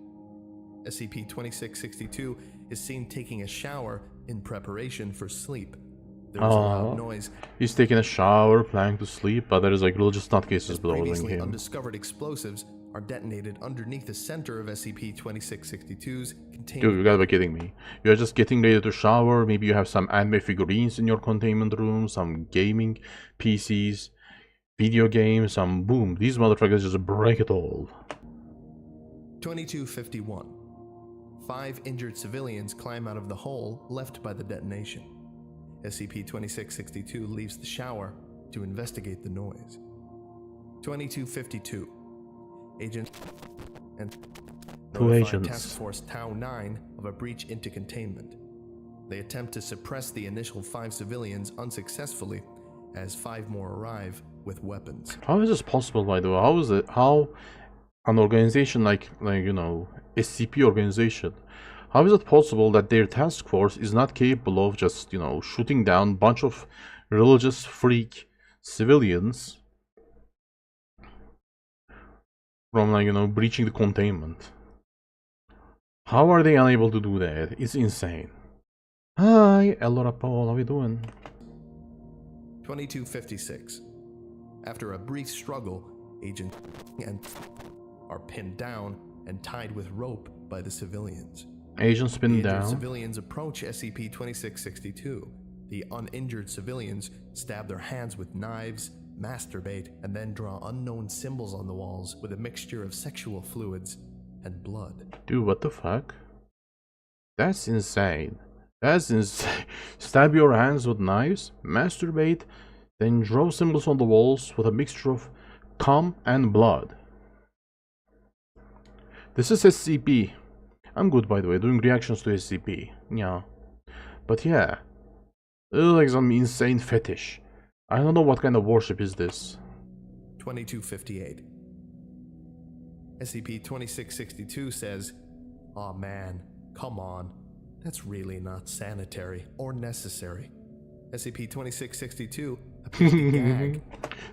SCP-2662 is seen taking a shower in preparation for sleep. There is a loud noise. He's taking a shower, planning to sleep, but there is like religious nutcases blowing Previously him. undiscovered explosives are detonated underneath the center of SCP-2662's containment. Dude, you gotta be kidding me. You're just getting ready to shower, maybe you have some anime figurines in your containment room, some gaming PCs, video games, boom, these motherfuckers just break it all. 2251. 5 injured civilians climb out of the hole left by the detonation. SCP-2662 leaves the shower to investigate the noise. 2252. Agents and notify Task Force Tau 9 of a breach into containment. They attempt to suppress the initial 5 civilians unsuccessfully as 5 more arrive with weapons. How is this possible, by the way? How an organization like SCP organization, how is it possible that their task force is not capable of just, shooting down a bunch of religious freak civilians from breaching the containment? How are they unable to do that? It's insane. Hi, Elora Paul, how we doing? 2256. After a brief struggle, Agent and are pinned down and tied with rope by the civilians. Agents pinned The injured down. civilians approach SCP-2662. The uninjured civilians stab their hands with knives, masturbate, and then draw unknown symbols on the walls with a mixture of sexual fluids and blood. Dude, what the fuck? That's insane. That's insane. Stab your hands with knives, masturbate, then draw symbols on the walls with a mixture of cum and blood. This is SCP. I'm good, by the way, doing reactions to SCP. Yeah. But yeah. It's like some insane fetish. I don't know what kind of worship is this. 2258. SCP-2662 says, "Aw man, come on. That's really not sanitary or necessary." SCP-2662 appears to gag.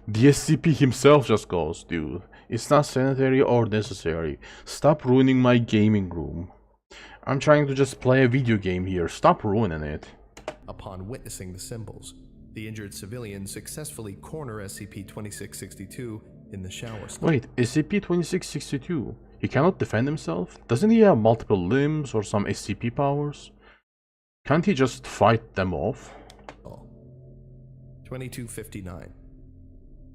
The SCP himself just goes, dude, it's not sanitary or necessary. Stop ruining my gaming room. I'm trying to just play a video game here. Stop ruining it. Upon witnessing the symbols, the injured civilians successfully corner SCP-2662 in the shower stall. Wait, SCP-2662? He cannot defend himself? Doesn't he have multiple limbs or some SCP powers? Can't he just fight them off? 2259.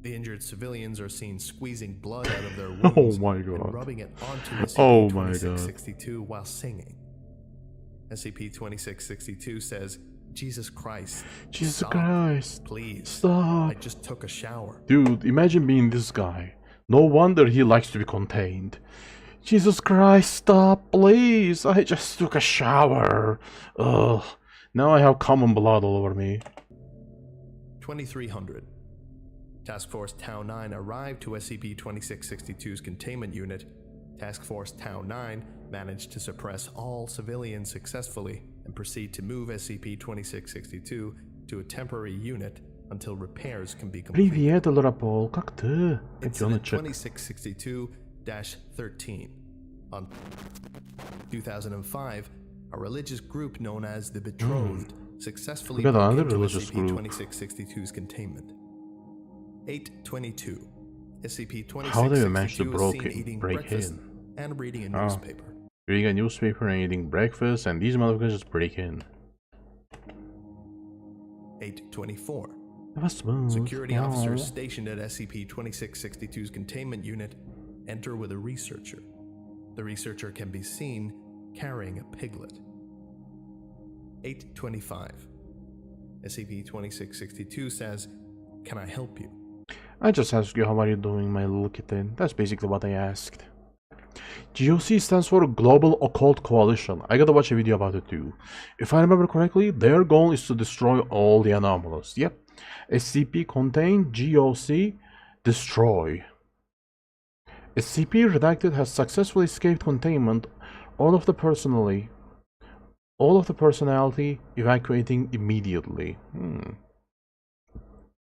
The injured civilians are seen squeezing blood out of their Oh wounds my and god. rubbing it onto Oh my god. SCP-2662 while singing. SCP-2662 says, "Jesus Christ. Jesus stop, Christ. Please. Stop. I just took a shower." Dude, imagine being this guy. No wonder he likes to be contained. Jesus Christ, stop, please. I just took a shower. Ugh. Now I have common blood all over me. 2300. Task Force Tau 9 arrived to SCP-2662's containment unit. Task Force Tau 9 managed to suppress all civilians successfully and proceed to move SCP-2662 to a temporary unit until repairs can be completed. Привет, Elora Paul. Как ты? Incident 2662-13. On 2005, a religious group known as the Betrothed successfully We got broke another into religious group. SCP-2662's containment. 822. SCP-2662 How do you manage to is seen eating break breakfast in? and reading a Oh. newspaper. Reading a newspaper and eating breakfast, and these motherfuckers just break in. 824. That was smooth. Security Yeah. officers stationed at SCP-2662's containment unit enter with a researcher. The researcher can be seen carrying a piglet. 825. SCP-2662 says, "Can I help you?" I just asked you how are you doing, my little kitten. That's basically what I asked. GOC stands for Global Occult Coalition. I gotta watch a video about it too. If I remember correctly, their goal is to destroy all the anomalies. Yep. SCP contain GOC destroy. SCP Redacted has successfully escaped containment. All of the personality evacuating immediately.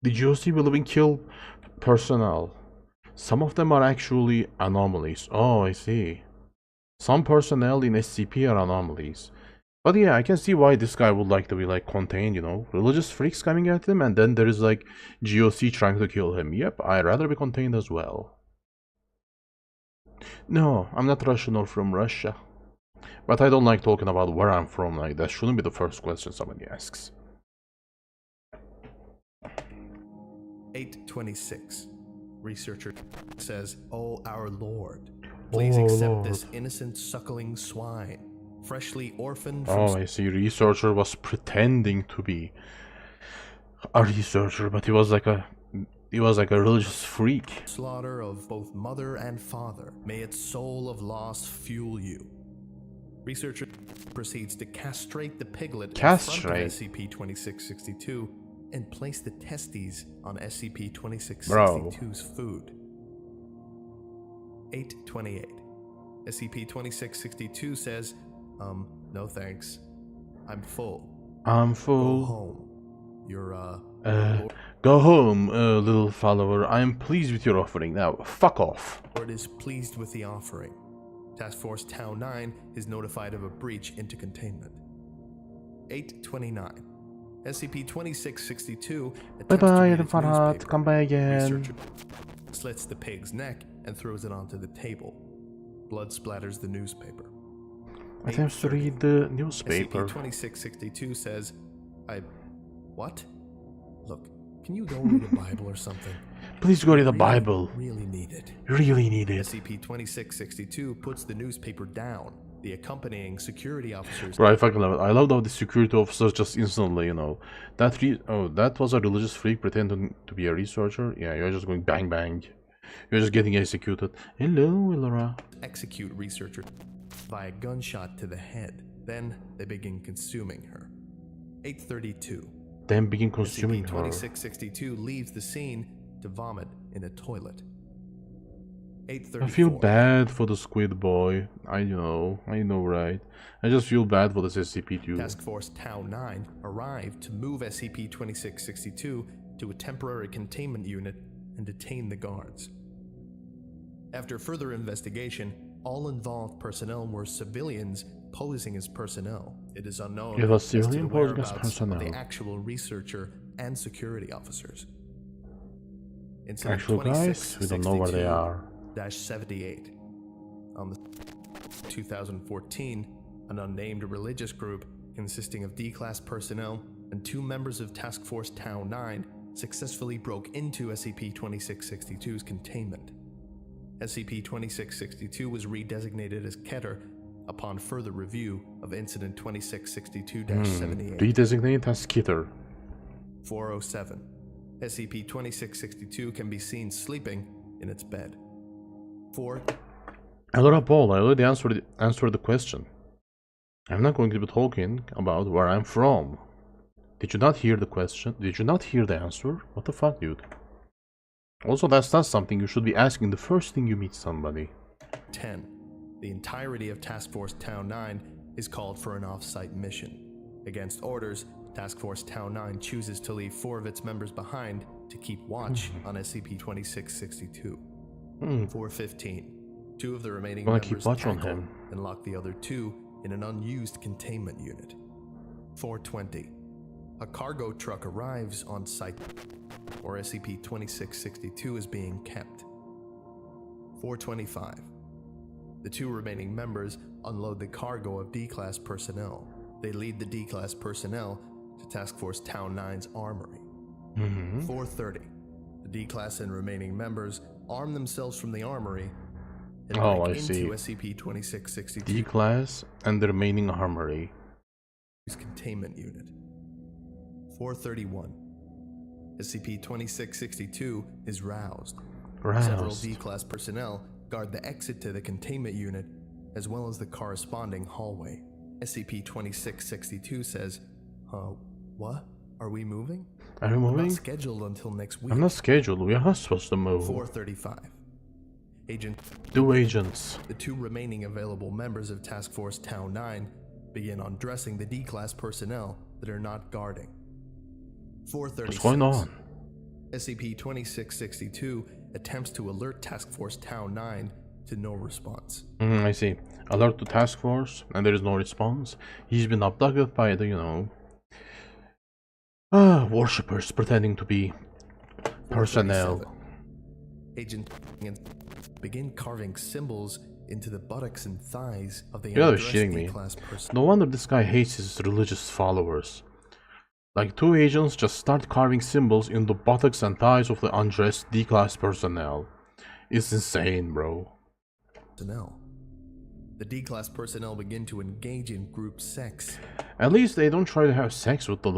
The GOC will even kill personnel. Some of them are actually anomalies. Oh, I see. Some personnel in SCP are anomalies. But yeah, I can see why this guy would like to be like contained, you know. Religious freaks coming at him, and then there is like GOC trying to kill him. Yep, I'd rather be contained as well. No, I'm not Russian or from Russia. But I don't like talking about where I'm from, like that shouldn't be the first question somebody asks. 826. Researcher says, "Oh, our Lord, please accept this innocent suckling swine, freshly orphaned from..." Oh, I see. Researcher was pretending to be a researcher, but he was like a religious freak. "Slaughter of both mother and father. May its soul of loss fuel you." Researcher proceeds to castrate the piglet in front of SCP-2662 and place the testes on SCP-2662's food. 828. SCP-2662 says, no thanks. I'm full. I'm Go full. home. You're, Go home, little follower. I am pleased with your offering. Now, fuck off. Lord is pleased with the offering. Task Force Tau 9 is notified of a breach into containment. 829. SCP-2662 Bye-bye, Farhat. Come by again. Researcher slits the pig's neck and throws it onto the table. Blood splatters the newspaper. Attempts to read the newspaper. SCP-2662 says, What? Look, can you go read a Bible or something? Please go read the Bible. Really need it. Really need it. SCP-2662 puts the newspaper down. The accompanying security officers... Bro, I fucking love it. I love how the security officers just instantly, you know, that was a religious freak pretending to be a researcher. Yeah, you're just going bang bang. You're just getting executed. Hello, Laura. Execute researcher via gunshot to the head. Then they begin consuming her. 832. Then begin consuming her. SCP-2662 leaves the scene to vomit in a toilet. 834. I feel bad for the squid boy. I know, right? I just feel bad for this SCP too. Task Force Tau 9 arrived to move SCP-2662 to a temporary containment unit and detain the guards. After further investigation, all involved personnel were civilians posing as personnel. It is unknown It was as to the civilian posing as whereabouts of personnel. the actual researcher and security officers. Incident Actual guys, we don't know where they are. 78. On the 2014, an unnamed religious group consisting of D-Class personnel and 2 members of Task Force Tau 9 successfully broke into SCP-2662's containment. SCP-2662 was redesignated as Keter upon further review of Incident 2662-78. Redesignate as Keter. 407. SCP-2662 can be seen sleeping in its bed. 4. Elora Paul, I already answered the question. I'm not going to be talking about where I'm from. Did you not hear the question? Did you not hear the answer? What the fuck, dude? Also, that's not something you should be asking the first thing you meet somebody. 10. The entirety of Task Force Tau 9 is called for an off-site mission. Against orders, Task Force Tau 9 chooses to leave 4 of its members behind to keep watch on SCP-2662. 415. 2 of the remaining members keep watch on tackle him. and lock the other 2 in an unused containment unit. 420. A cargo truck arrives on site where SCP-2662 is being kept. 425. The 2 remaining members unload the cargo of D-Class personnel. They lead the D-Class personnel to Task Force Tau 9's armory. 430. The D-Class and remaining members arm themselves from the armory and break into SCP-2662's D-Class and the remaining armory. containment unit. 431. SCP-2662 is roused. Several Roused. D-Class personnel guard the exit to the containment unit, as well as the corresponding hallway. SCP-2662 says, what? Are we moving? Are we We're moving? not scheduled until next week. I'm not scheduled. We are not supposed to move. 4:35. Agent... Two agents. The two remaining available members of Task Force Tau 9 begin undressing the D-Class personnel that are not guarding. 4:36. What's going on? SCP-2662 attempts to alert Task Force Tau 9 to no response. I see. Alert to task force, and there is no response. He's been abducted by the, worshippers pretending to be personnel. 4:37. Agent begin carving symbols into the buttocks and thighs of the You're undressed shitting me. D-Class personnel. No wonder this guy hates his religious followers. Like, two agents just start carving symbols in the buttocks and thighs of the undressed D-Class personnel. It's insane, bro. The D-Class personnel begin to engage in group sex. At least they don't try to have sex with the,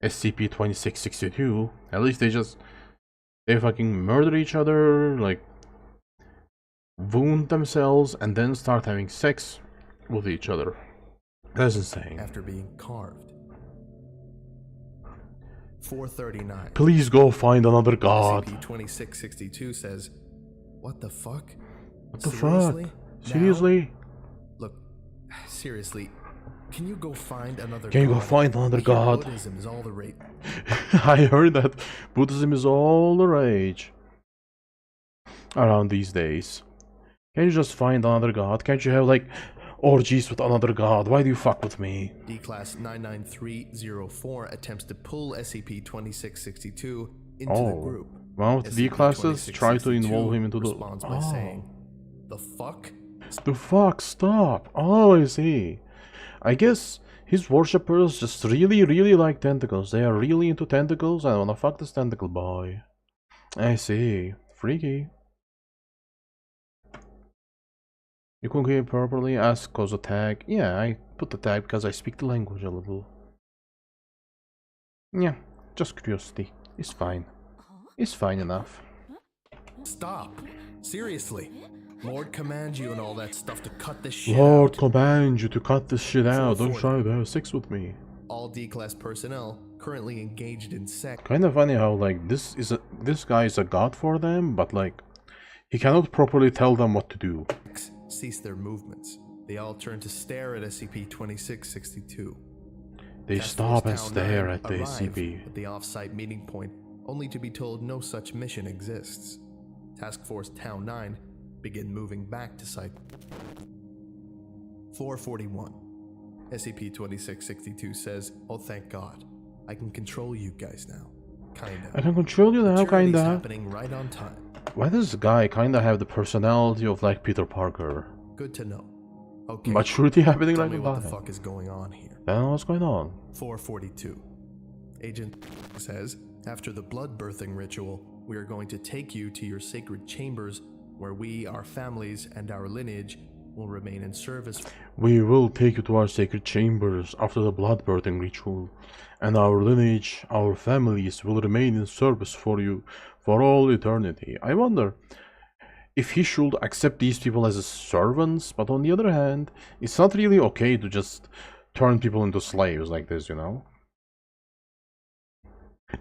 SCP-2662. At least they fucking murder each other, like, wound themselves, and then start having sex with each other. That's insane. After being carved. 4:39. Please go find another god. SCP-2662 says, what the fuck? What the Seriously? fuck? Now? Seriously? Look, seriously, can you go find another Can you god? go find another I hear god? Buddhism is all the rage. I heard that Buddhism is all the rage around these days. Can you just find another god? Can't you have orgies with another god? Why do you fuck with me? D-Class 99304 attempts to pull SCP-2662 into the group. One of the D-classes try to involve him into the... responds by saying, the fuck? The fuck, stop. Oh, I see. I guess his worshippers just really, really like tentacles. They are really into tentacles and wanna fuck this tentacle boy. I see. Freaky. You couldn't hear properly? Ask cause a tag. Yeah, I put the tag because I speak the language a little. Yeah, just curiosity. It's fine. It's fine enough. Stop. Seriously. Lord commands you and all that stuff to cut this shit Lord out. command you to cut this shit out. Don't try to have sex with me. All D-Class personnel currently engaged in sex. Kind of funny how this guy is a god for them, but he cannot properly tell them what to do. Cease their movements. They all turn to stare at SCP-2662. They Task stop Force and Tau stare 9 at the arrive SCP. at the off-site meeting point, only to be told no such mission exists. Task Force Tau 9 begin moving back to Site 441. SCP-2662 says, oh thank God, I can control you guys now. Kinda. I can control you now, Maturity's kinda. happening right on time. Why does this guy kinda have the personality of Peter Parker? Good to know. Okay. Maturity happening Tell right me on what the time. fuck is going on here. I don't know what's going on. 442. Agent says, after the blood birthing ritual, we are going to take you to your sacred chambers where we, our families, and our lineage will remain in service. We will take you to our sacred chambers after the blood birthing ritual, and our lineage, our families will remain in service for you for all eternity. I wonder if he should accept these people as his servants, but on the other hand, it's not really okay to just turn people into slaves like this,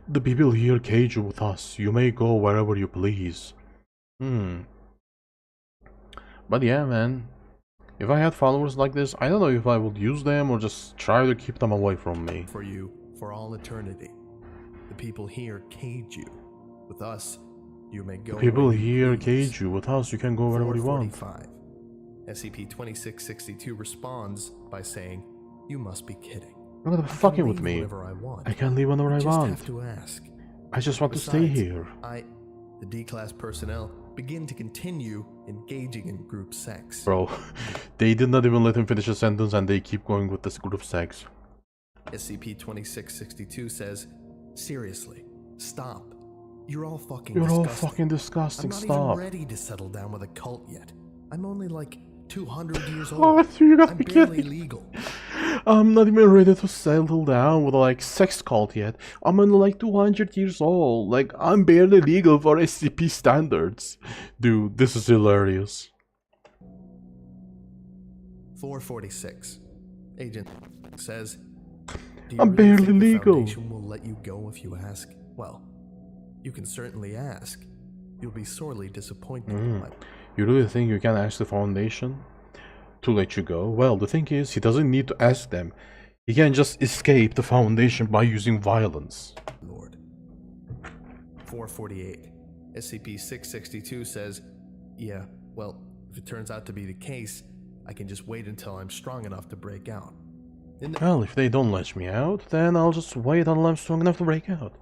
The people here cage you with us. You may go wherever you please. But yeah, man. If I had followers like this, I don't know if I would use them or just try to keep them away from me. For you, for all eternity. The people here cage you. With us, you may go. The people where you here please. cage you. With us, you can go wherever you want. 445. SCP-2662 responds by saying, you must be kidding. Look at them I can fucking with leave me. whenever I want. I can leave whenever I just want. have to ask. I just want to stay Besides, here. The D-Class personnel begin to continue engaging in group sex. Bro, they did not even let him finish a sentence and they keep going with this group sex. SCP-2662 says, seriously, stop. You're all fucking You're all disgusting. fucking disgusting, I'm not stop. even ready to settle down with a cult yet. I'm only 200 years old. Oh, you gotta I'm be barely kidding. legal. I'm not even ready to settle down with like sex cult yet. I'm only like 200 years old. Like, I'm barely legal for SCP standards. Dude, this is hilarious. 446. Agent says, "Do you I'm really barely think the legal." Foundation will let you go if you ask? Well, you can certainly ask. You'll be sorely disappointed. But You really think you can ask the Foundation to let you go? Well, the thing is, he doesn't need to ask them. He can just escape the Foundation by using violence. Lord. 448. SCP-662 says, "Yeah, well, if it turns out to be the case, I can just wait until I'm strong enough to break out." Well, if they don't let me out, then I'll just wait until I'm strong enough to break out.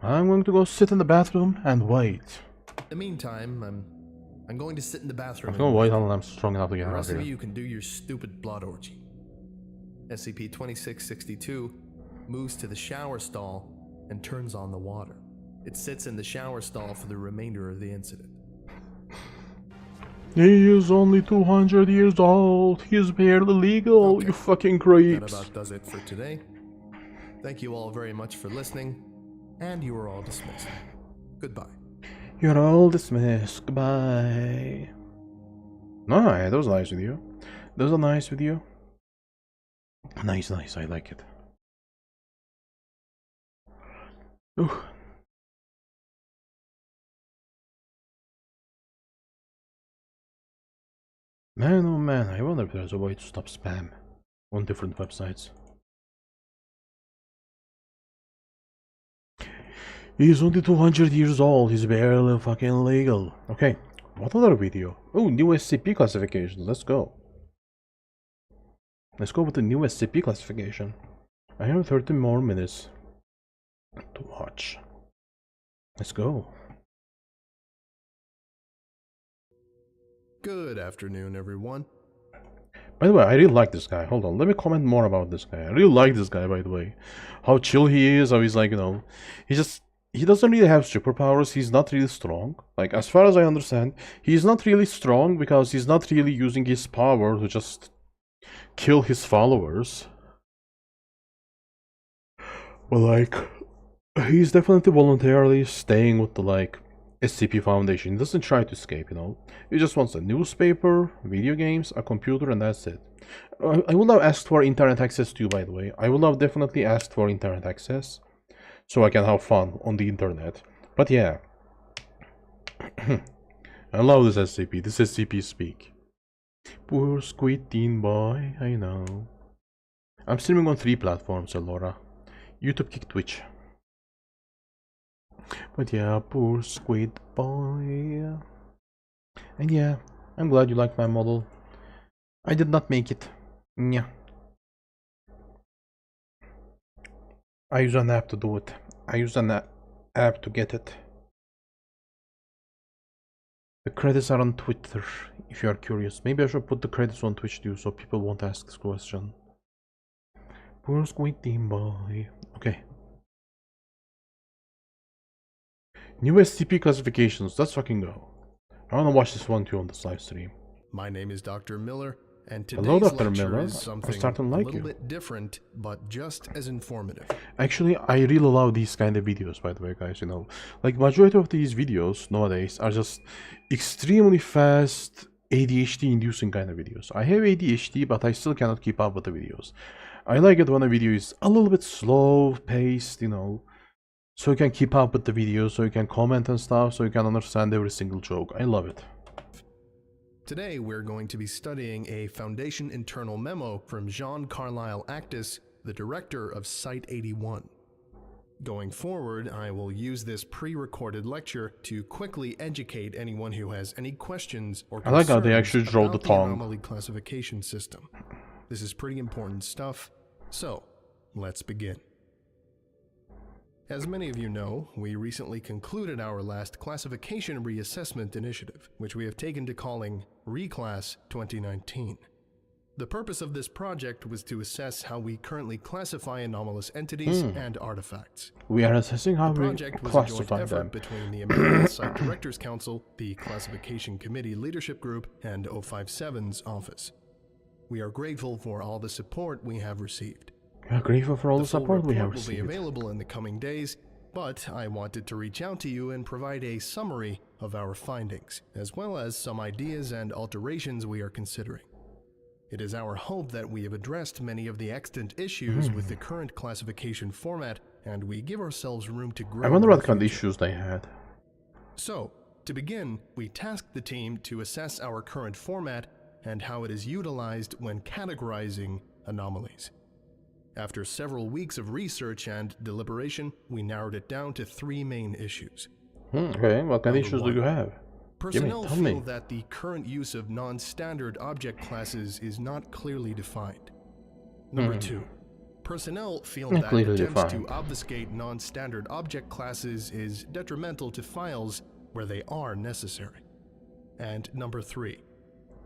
I'm going to go sit in the bathroom and wait. In the meantime, I'm going to sit in the bathroom. I'm gonna wait until I'm strong enough to get The out rest of of here. you can do your stupid blood orgy. SCP-2662 moves to the shower stall and turns on the water. It sits in the shower stall for the remainder of the incident. He is only 200 years old. He is barely legal, Okay. you fucking That creeps. about does it for today. Thank you all very much for listening, and you are all dismissed. Goodbye. You're all dismissed. Goodbye. Alright, that was nice with you. That was a nice video. Nice, nice. I like it. Ooh. Man, oh man, I wonder if there's a way to stop spam on different websites. He's only 200 years old, he's barely fucking legal. Okay, what other video? Oh, new SCP classification, let's go. Let's go with the new SCP classification. I have 30 more minutes to watch. Let's go. Good afternoon, everyone. By the way, I really like this guy. Hold on, let me comment more about this guy. I really like this guy, by the way. How chill he is, how he's like, you know, he doesn't really have superpowers, he's not really strong. Like, as far as I understand, he's not really strong because he's not really using his power to just kill his followers. But like, he's definitely voluntarily staying with the, like, SCP Foundation. He doesn't try to escape, you know. He just wants a newspaper, video games, a computer, and that's it. I would have asked for internet access too, by the way. I would have definitely asked for internet access, so I can have fun on the internet. But yeah. I love this SCP. This SCP speak. Poor squid teen boy, I know. I'm streaming on 3 platforms, Elora. YouTube, Kick, Twitch. But yeah, poor squid boy. And yeah, I'm glad you liked my model. I did not make it. Yeah. I use an app to do it. I use an app to get it. The credits are on Twitter, if you are curious. Maybe I should put the credits on Twitch too, so people won't ask this question. Poor squid team boy. Okay. New SCP classifications, let's fucking go. I wanna watch this one too on this live stream. My name is Dr. Miller, and Hello, today's Dr. lecture Miller. is I'm something starting to a like little you. bit different, but just as informative. Actually, I really love these kind of videos, by the way, guys, you know. Like, majority of these videos nowadays are just extremely fast, ADHD-inducing kind of videos. I have ADHD, but I still cannot keep up with the videos. I like it when a video is a little bit slow-paced, you know, so you can keep up with the video, so you can comment and stuff, so you can understand every single joke. I love it. Today, we're going to be studying a Foundation internal memo from Jean Carlisle Actis, the director of Site 81. Going forward, I will use this pre-recorded lecture to quickly educate anyone who has any questions or I like how they concerns actually draw the about tongue. anomaly classification system. This is pretty important stuff, so let's begin. As many of you know, we recently concluded our last classification reassessment initiative, which we have taken to calling Reclass 2019. The purpose of this project was to assess how we currently classify anomalous entities and artifacts. We are assessing how The we project was a joint classify effort them. between the American Site Directors Council, the Classification Committee Leadership Group, and 057's office. We are grateful for all the support we have received. We are grateful for all the full support we have report will be received. available in the coming days, but I wanted to reach out to you and provide a summary of our findings, as well as some ideas and alterations we are considering. It is our hope that we have addressed many of the extant issues with the current classification format, and we give ourselves room to grow. I wonder in what the kind of future. issues they had. So, to begin, we tasked the team to assess our current format and how it is utilized when categorizing anomalies. After several weeks of research and deliberation, we narrowed it down to 3 main issues. Okay, what kind of Number issues do 1. you have? Personnel tell feel me. that the current use of non-standard object classes is not clearly defined. Number 2. Personnel feel Not that clearly attempts defined. to obfuscate non-standard object classes is detrimental to files where they are necessary. And number 3.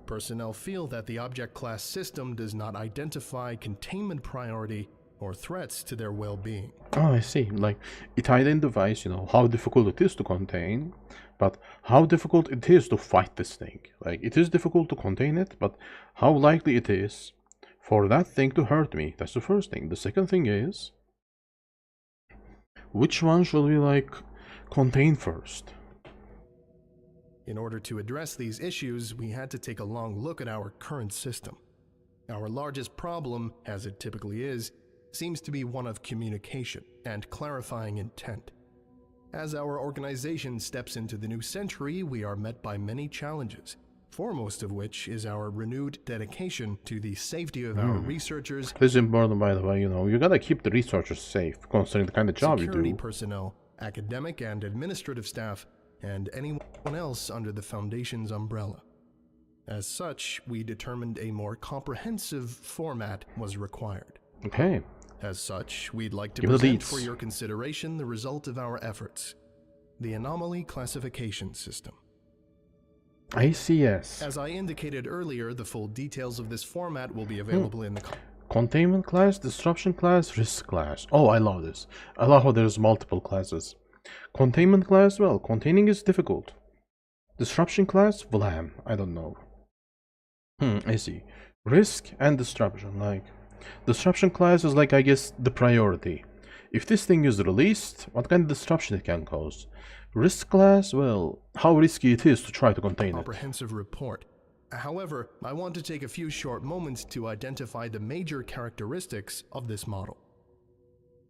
Personnel feel that the object class system does not identify containment priority or threats to their well-being. Oh, I see. Like, it identifies, how difficult it is to contain, but how difficult it is to fight this thing. Like, it is difficult to contain it, but how likely it is for that thing to hurt me. That's the first thing. The second thing is, which one should we, contain first? In order to address these issues, we had to take a long look at our current system. Our largest problem, as it typically is, seems to be one of communication and clarifying intent. As our organization steps into the new century, we are met by many challenges, foremost of which is our renewed dedication to the safety of our researchers, This is important, by the way, you gotta keep the researchers safe, considering the kind of job you security do. personnel, academic and administrative staff, and anyone else under the Foundation's umbrella. As such, we determined a more comprehensive format was required. Okay. As such, we'd like to Give me the present deets. for your consideration the result of our efforts, the Anomaly Classification System. ACS. As I indicated earlier, the full details of this format will be available in the Containment class, disruption class, risk class. Oh, I love this. I love how there's multiple classes. Containment class, well, containing is difficult. Disruption class, Vlam, I don't know. I see. Risk and disruption, disruption class is I guess, the priority. If this thing is released, what kind of disruption it can cause? Risk class, well, how risky it is to try to contain it. comprehensive report. However, I want to take a few short moments to identify the major characteristics of this model.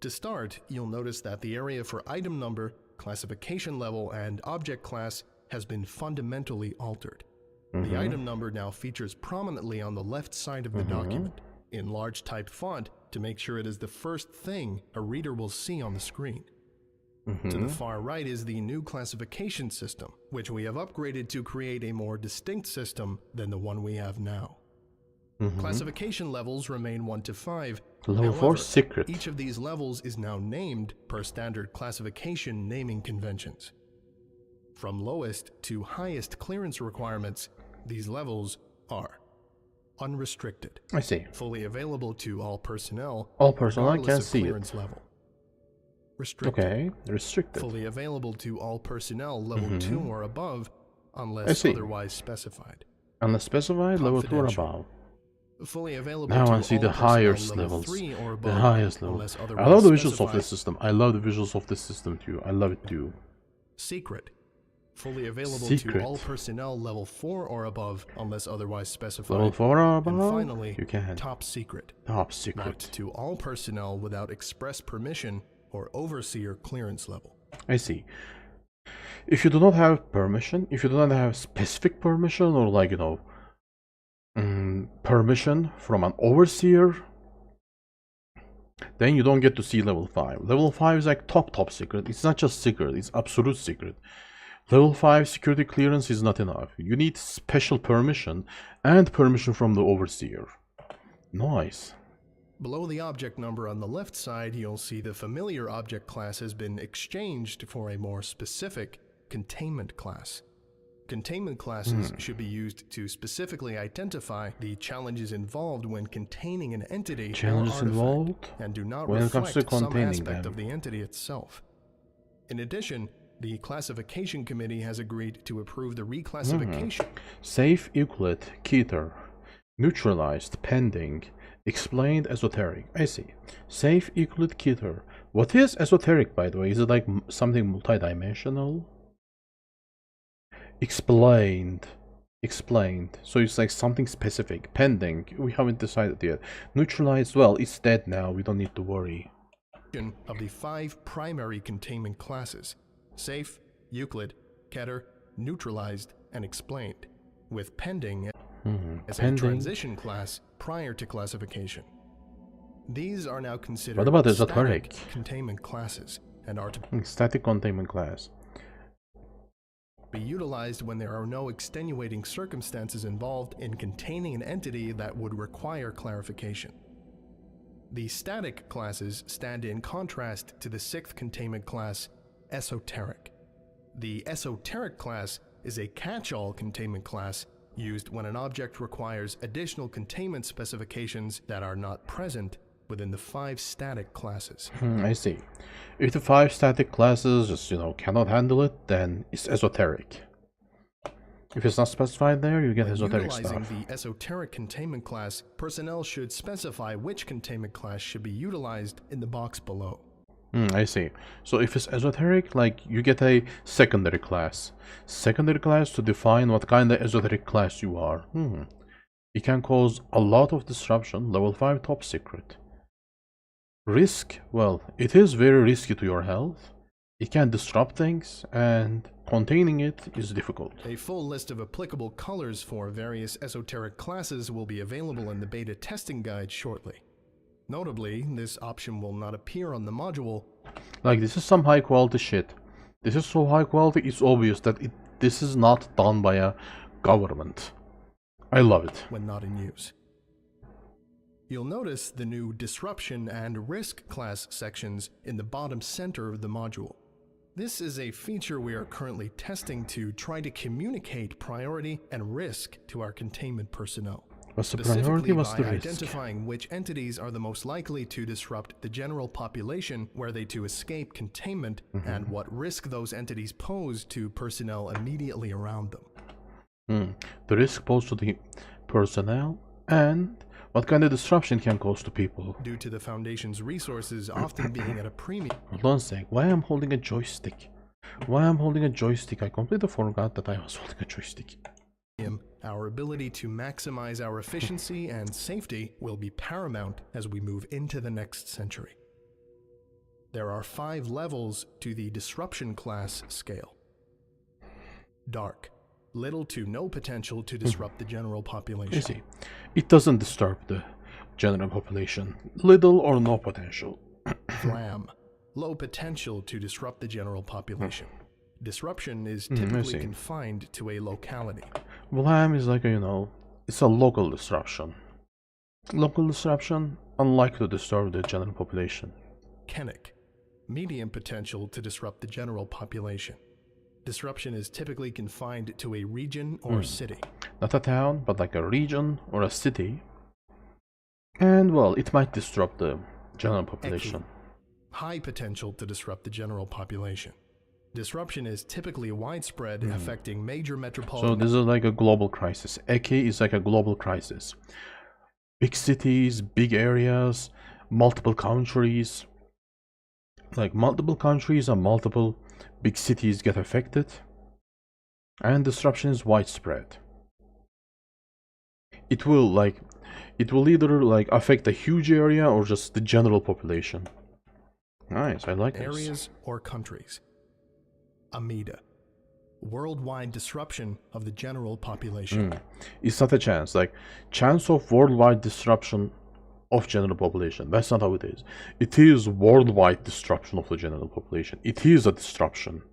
To start, you'll notice that the area for item number, classification level, and object class has been fundamentally altered. The item number now features prominently on the left side of the document, in large type font to make sure it is the first thing a reader will see on the screen. To the far right is the new classification system, which we have upgraded to create a more distinct system than the one we have now. Classification levels remain 1 to 5. Level 4 However, secret. Each of these levels is now named per standard classification naming conventions. From lowest to highest clearance requirements, these levels are unrestricted, I see. fully available to all personnel, All personnel regardless can of see it. clearance level. Restricted, Okay, restricted. fully available to all personnel level 2 or above, I unless see. otherwise specified. Unless specified, level 2 or Confidential. above. Fully available Now to I see all the personnel highest level levels. 3 or The above, highest level. unless I otherwise love the visuals of specified. this system. I love the visuals of this system too. I love it too. Secret. Fully available Secret. to all personnel level 4 or above, unless otherwise specified. Level 4 or above? And finally, you can. top secret. Top secret. Locked to all personnel without express permission or overseer clearance level. I see. If you do not have permission, if you do not have specific permission or permission from an overseer, then you don't get to see level 5. Level 5 is top secret. It's not just secret, it's absolute secret. Level 5 security clearance is not enough. You need special permission and permission from the overseer. Nice. Below the object number on the left side, you'll see the familiar object class has been exchanged for a more specific containment class. Containment classes should be used to specifically identify the challenges involved when containing an entity Challenges or artifact, involved and do not when it comes reflect to some containing aspect them. of the entity itself. In addition, the classification committee has agreed to approve the reclassification Safe Euclid, Keter. Neutralized, pending, explained, esoteric. I see. Safe, Euclid, Keter. What is esoteric, by the way? Is it like something multidimensional? Explained. Explained. So it's like something specific. Pending. We haven't decided yet. Neutralized. Well, it's dead now. We don't need to worry. Of the 5 primary containment classes: safe, Euclid, Keter, neutralized, and explained, with pending as a transition class prior to classification. These are now considered What about esoteric containment classes and are to static containment class? Be utilized when there are no extenuating circumstances involved in containing an entity that would require clarification. The static classes stand in contrast to the 6th containment class, esoteric. The esoteric class is a catch-all containment class used when an object requires additional containment specifications that are not present within the 5 static classes. I see. If the 5 static classes just, cannot handle it, then it's esoteric. If it's not specified there, you get esoteric stuff. Utilizing the esoteric containment class, personnel should specify which containment class should be utilized in the box below. I see. So if it's esoteric, like, you get a secondary class. Secondary class to define what kind of esoteric class you are. It can cause a lot of disruption. Level 5 top secret. Risk? Well, it is very risky to your health. It can disrupt things, and containing it is difficult. A full list of applicable colors for various esoteric classes will be available in the beta testing guide shortly. Notably, this option will not appear on the module. Like, this is some high quality shit. This is so high quality, it's obvious that this is not done by a government. I love it. When not in use. You'll notice the new disruption and risk class sections in the bottom center of the module. This is a feature we are currently testing to try to communicate priority and risk to our containment personnel. What's the priority? What's the risk? Identifying which entities are the most likely to disrupt the general population were they to escape containment, and what risk those entities pose to personnel immediately around them. The risk posed to the personnel, and what kind of disruption can cause to people. Due to the Foundation's resources often being at a premium. Hold on a sec. Why am I holding a joystick? Why am I holding a joystick? I completely forgot that I was holding a joystick. Our ability to maximize our efficiency and safety will be paramount as we move into the next century. There are 5 levels to the disruption class scale. Dark. Little to no potential to disrupt the general population. You see, it doesn't disturb the general population. Little or no potential. Flam. Low potential to disrupt the general population. Disruption is typically confined to a locality. Vlam is like it's a local disruption. Local disruption, unlikely to disturb the general population. Kenic. Medium potential to disrupt the general population. Disruption is typically confined to a region or city. Not a town, but like a region or a city. And, well, it might disrupt the general population. High potential to disrupt the general population. Disruption is typically widespread, affecting major metropolitan... So this is like a global crisis. Eki is like a global crisis. Big cities, big areas, multiple countries. Like multiple countries and multiple big cities get affected. And disruption is widespread. It will either affect a huge area or just the general population. Nice, I like this. Areas or countries. Amida. Worldwide disruption of the general population. It's not a chance. Chance of worldwide disruption of general population. That's not how it is. It is worldwide disruption of the general population. It is a disruption.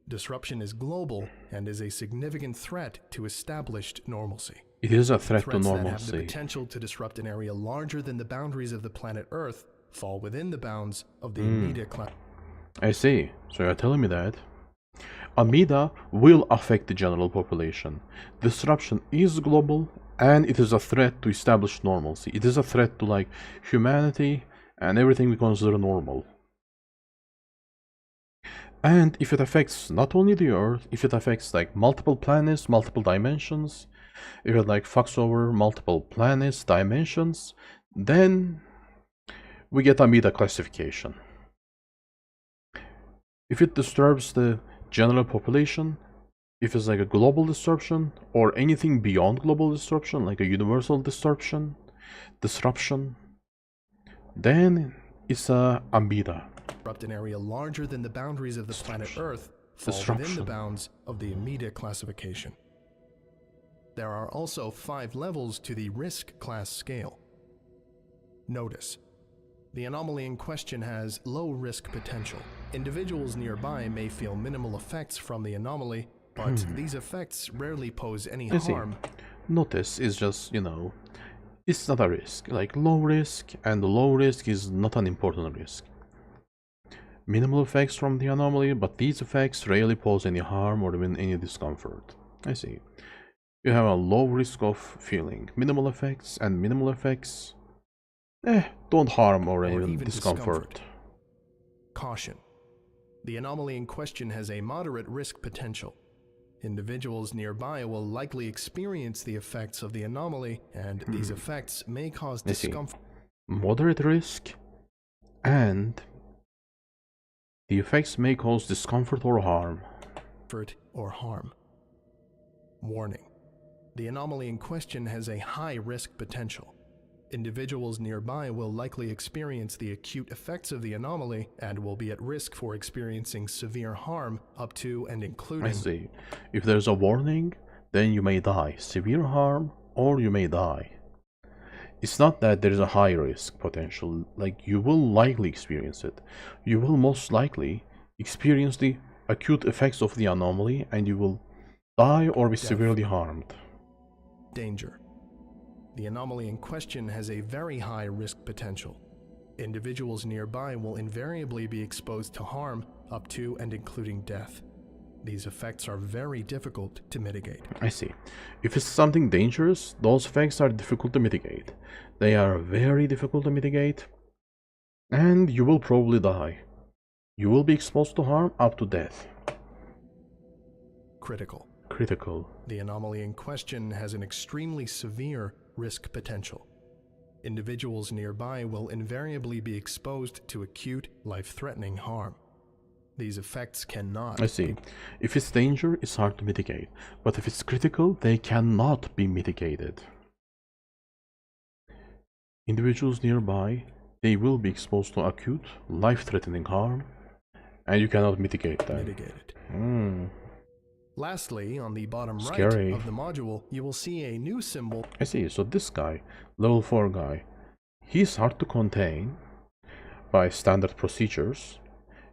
Disruption is global and is a significant threat to established normalcy. It is a threat to normalcy. Threats that have the potential to disrupt an area larger than the boundaries of the planet Earth fall within the bounds of the Amida class. I see. So you're telling me that Amida will affect the general population. Disruption is global, and it is a threat to established normalcy. It is a threat to humanity and everything we consider normal. And if it affects not only the Earth, if it affects multiple planets, multiple dimensions, If it like fucks over multiple planets, dimensions, then we get a meta classification. If it disturbs the general population, if it's like a global disruption or anything beyond global disruption, like a universal disruption, then it's a meta. Disrupt an area larger than the boundaries of the planet Earth fall within the bounds of the immediate classification. There are also 5 levels to the risk class scale. Notice, the anomaly in question has low risk potential. Individuals nearby may feel minimal effects from the anomaly, but these effects rarely pose any harm. Notice is just, you know, it's not a risk. Like low risk, and low risk is not an important risk. Minimal effects from the anomaly, but these effects rarely pose any harm or even any discomfort. I see. You have a low risk of feeling minimal effects, and minimal effects don't harm or even discomfort. Caution. The anomaly in question has a moderate risk potential. Individuals nearby will likely experience the effects of the anomaly, and these effects may cause discomfort. Moderate risk, and the effects may cause discomfort or harm. Warning. The anomaly in question has a high risk potential. Individuals nearby will likely experience the acute effects of the anomaly and will be at risk for experiencing severe harm up to and including... I see. If there's a warning, then you may die. Severe harm, or you may die. It's not that there is a high risk potential, like you will likely experience it. You will most likely experience the acute effects of the anomaly and you will die or be severely harmed. Danger. The anomaly in question has a very high risk potential. Individuals nearby will invariably be exposed to harm up to and including death. These effects are very difficult to mitigate. I see. If it's something dangerous, those effects are difficult to mitigate. They are very difficult to mitigate, and you will probably die. You will be exposed to harm up to death. Critical. The anomaly in question has an extremely severe risk potential. Individuals nearby will invariably be exposed to acute, life-threatening harm. These effects cannot... I see. If it's danger, it's hard to mitigate. But if it's critical, they cannot be mitigated. Individuals nearby, they will be exposed to acute, life-threatening harm, and you cannot mitigate that. Lastly, on the bottom Scary. right of the module, you will see a new symbol. I see. So this guy, level 4 guy, he's hard to contain by standard procedures.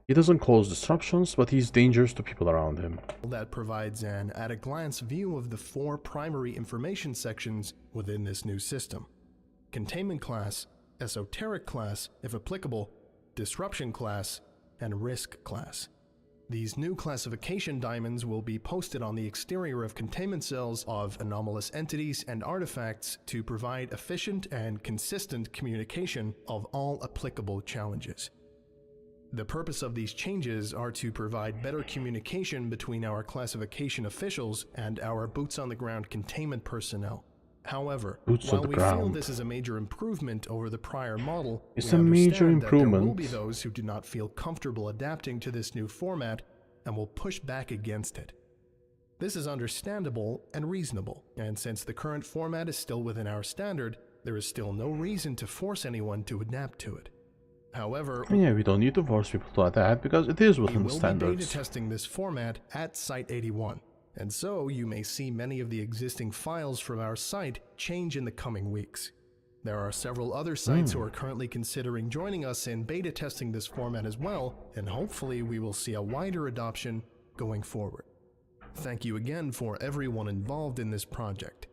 He doesn't cause disruptions, but he's dangerous to people around him. That provides an at-a-glance view of the 4 primary information sections within this new system. Containment class, esoteric class, if applicable, disruption class, and risk class. These new classification diamonds will be posted on the exterior of containment cells of anomalous entities and artifacts to provide efficient and consistent communication of all applicable challenges. The purpose of these changes are to provide better communication between our classification officials and our boots-on-the-ground containment personnel. However, while we feel this is a major improvement over the prior model, it's a major improvement. There will be those who do not feel comfortable adapting to this new format and will push back against it. This is understandable and reasonable, and since the current format is still within our standard, there is still no reason to force anyone to adapt to it. However, yeah, we don't need to force people to adapt because it is within the standards. We will be beta testing this format at Site 81, and so you may see many of the existing files from our site change in the coming weeks. There are several other sites who are currently considering joining us in beta testing this format as well, and hopefully we will see a wider adoption going forward. Thank you again for everyone involved in this project.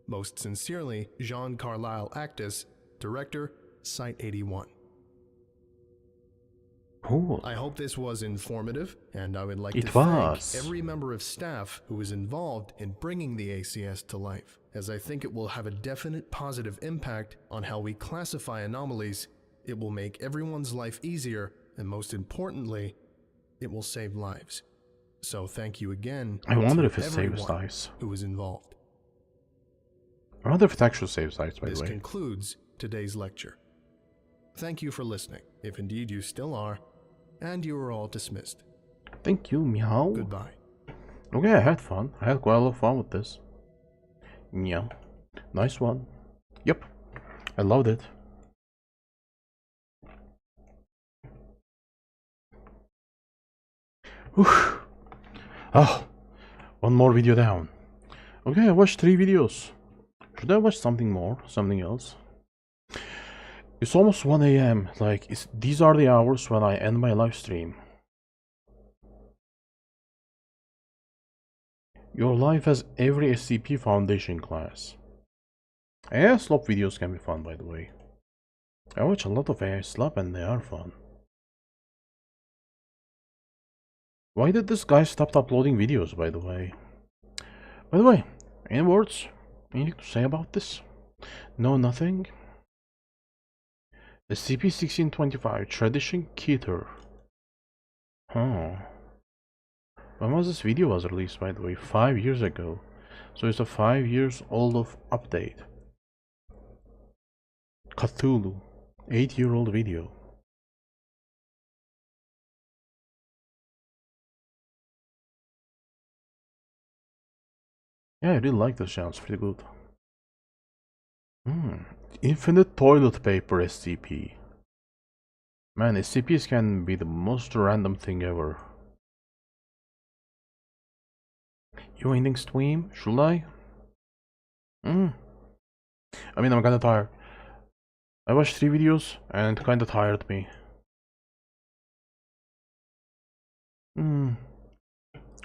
Most sincerely, Jean Carlisle Actus, Director, Site 81. Cool. I hope this was informative, and I would like to thank every member of staff who was involved in bringing the ACS to life, as I think it will have a definite positive impact on how we classify anomalies. It will make everyone's life easier, and most importantly, it will save lives. So thank you again I wonder to if it saves everyone lives. who was involved. I wonder if it actually saves sites, by the This way. concludes today's lecture. Thank you for listening, if indeed you still are, and you are all dismissed. Thank you, meow. Goodbye. Okay, I had fun. I had quite a lot of fun with this. Yeah. Nice one. Yep. I loved it. Whew. Oh, one more video down. Okay, I watched 3 videos. Should I watch something more? Something else? It's almost 1 a.m. Like, these are the hours when I end my live stream. Your life has every SCP Foundation class. AI slop videos can be fun, by the way. I watch a lot of AI slop and they are fun. Why did this guy stop uploading videos, by the way? By the way, any words? Anything to say about this? No, nothing? SCP-1625, Tradition Keter. Huh. When was this video was released, by the way? 5 years ago. So it's a 5 years old of update. Cthulhu, 8-year-old video. Yeah, I really like this channel, it's pretty good. Infinite toilet paper SCP. Man, SCPs can be the most random thing ever. You ending stream? Should I? I mean, I'm kinda tired. I watched 3 videos and it kinda tired me.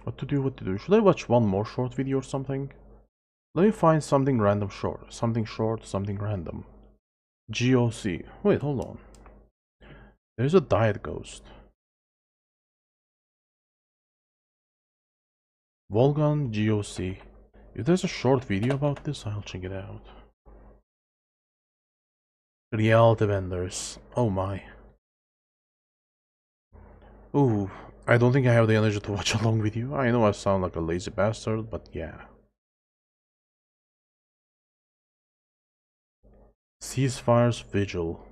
What to do? Should I watch one more short video or something? Let me find something random short. Something short, something random. GOC. Wait, hold on. There's a diet ghost. Volgan GOC. If there's a short video about this, I'll check it out. Reality vendors. Oh my. Ooh, I don't think I have the energy to watch a long video. I know I sound like a lazy bastard, but yeah. Ceasefire's Vigil.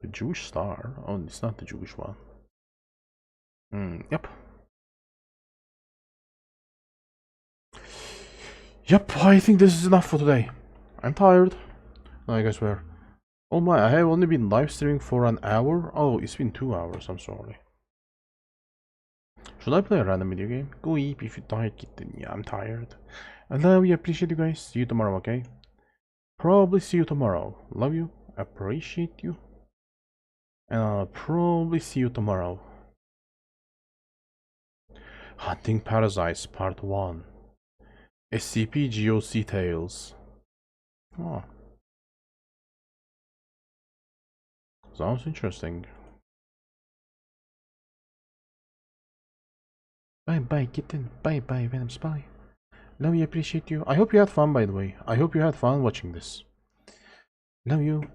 The Jewish Star? Oh, it's not the Jewish one. Yep. Yep, I think this is enough for today. I'm tired. Like I swear. Oh my, I have only been live streaming for an hour? Oh, it's been 2 hours, I'm sorry. Should I play a random video game? Go eat if you're tired, kitten. Yeah, I'm tired. I love you, appreciate you guys. See you tomorrow, okay? Probably see you tomorrow. Love you, appreciate you. And I'll probably see you tomorrow. Hunting Parasites Part 1. SCP GOC Tales. Oh. Sounds interesting. Bye bye kitten. Bye bye Venom Spy. Love you, appreciate you. I hope you had fun, by the way. I hope you had fun watching this. Love you.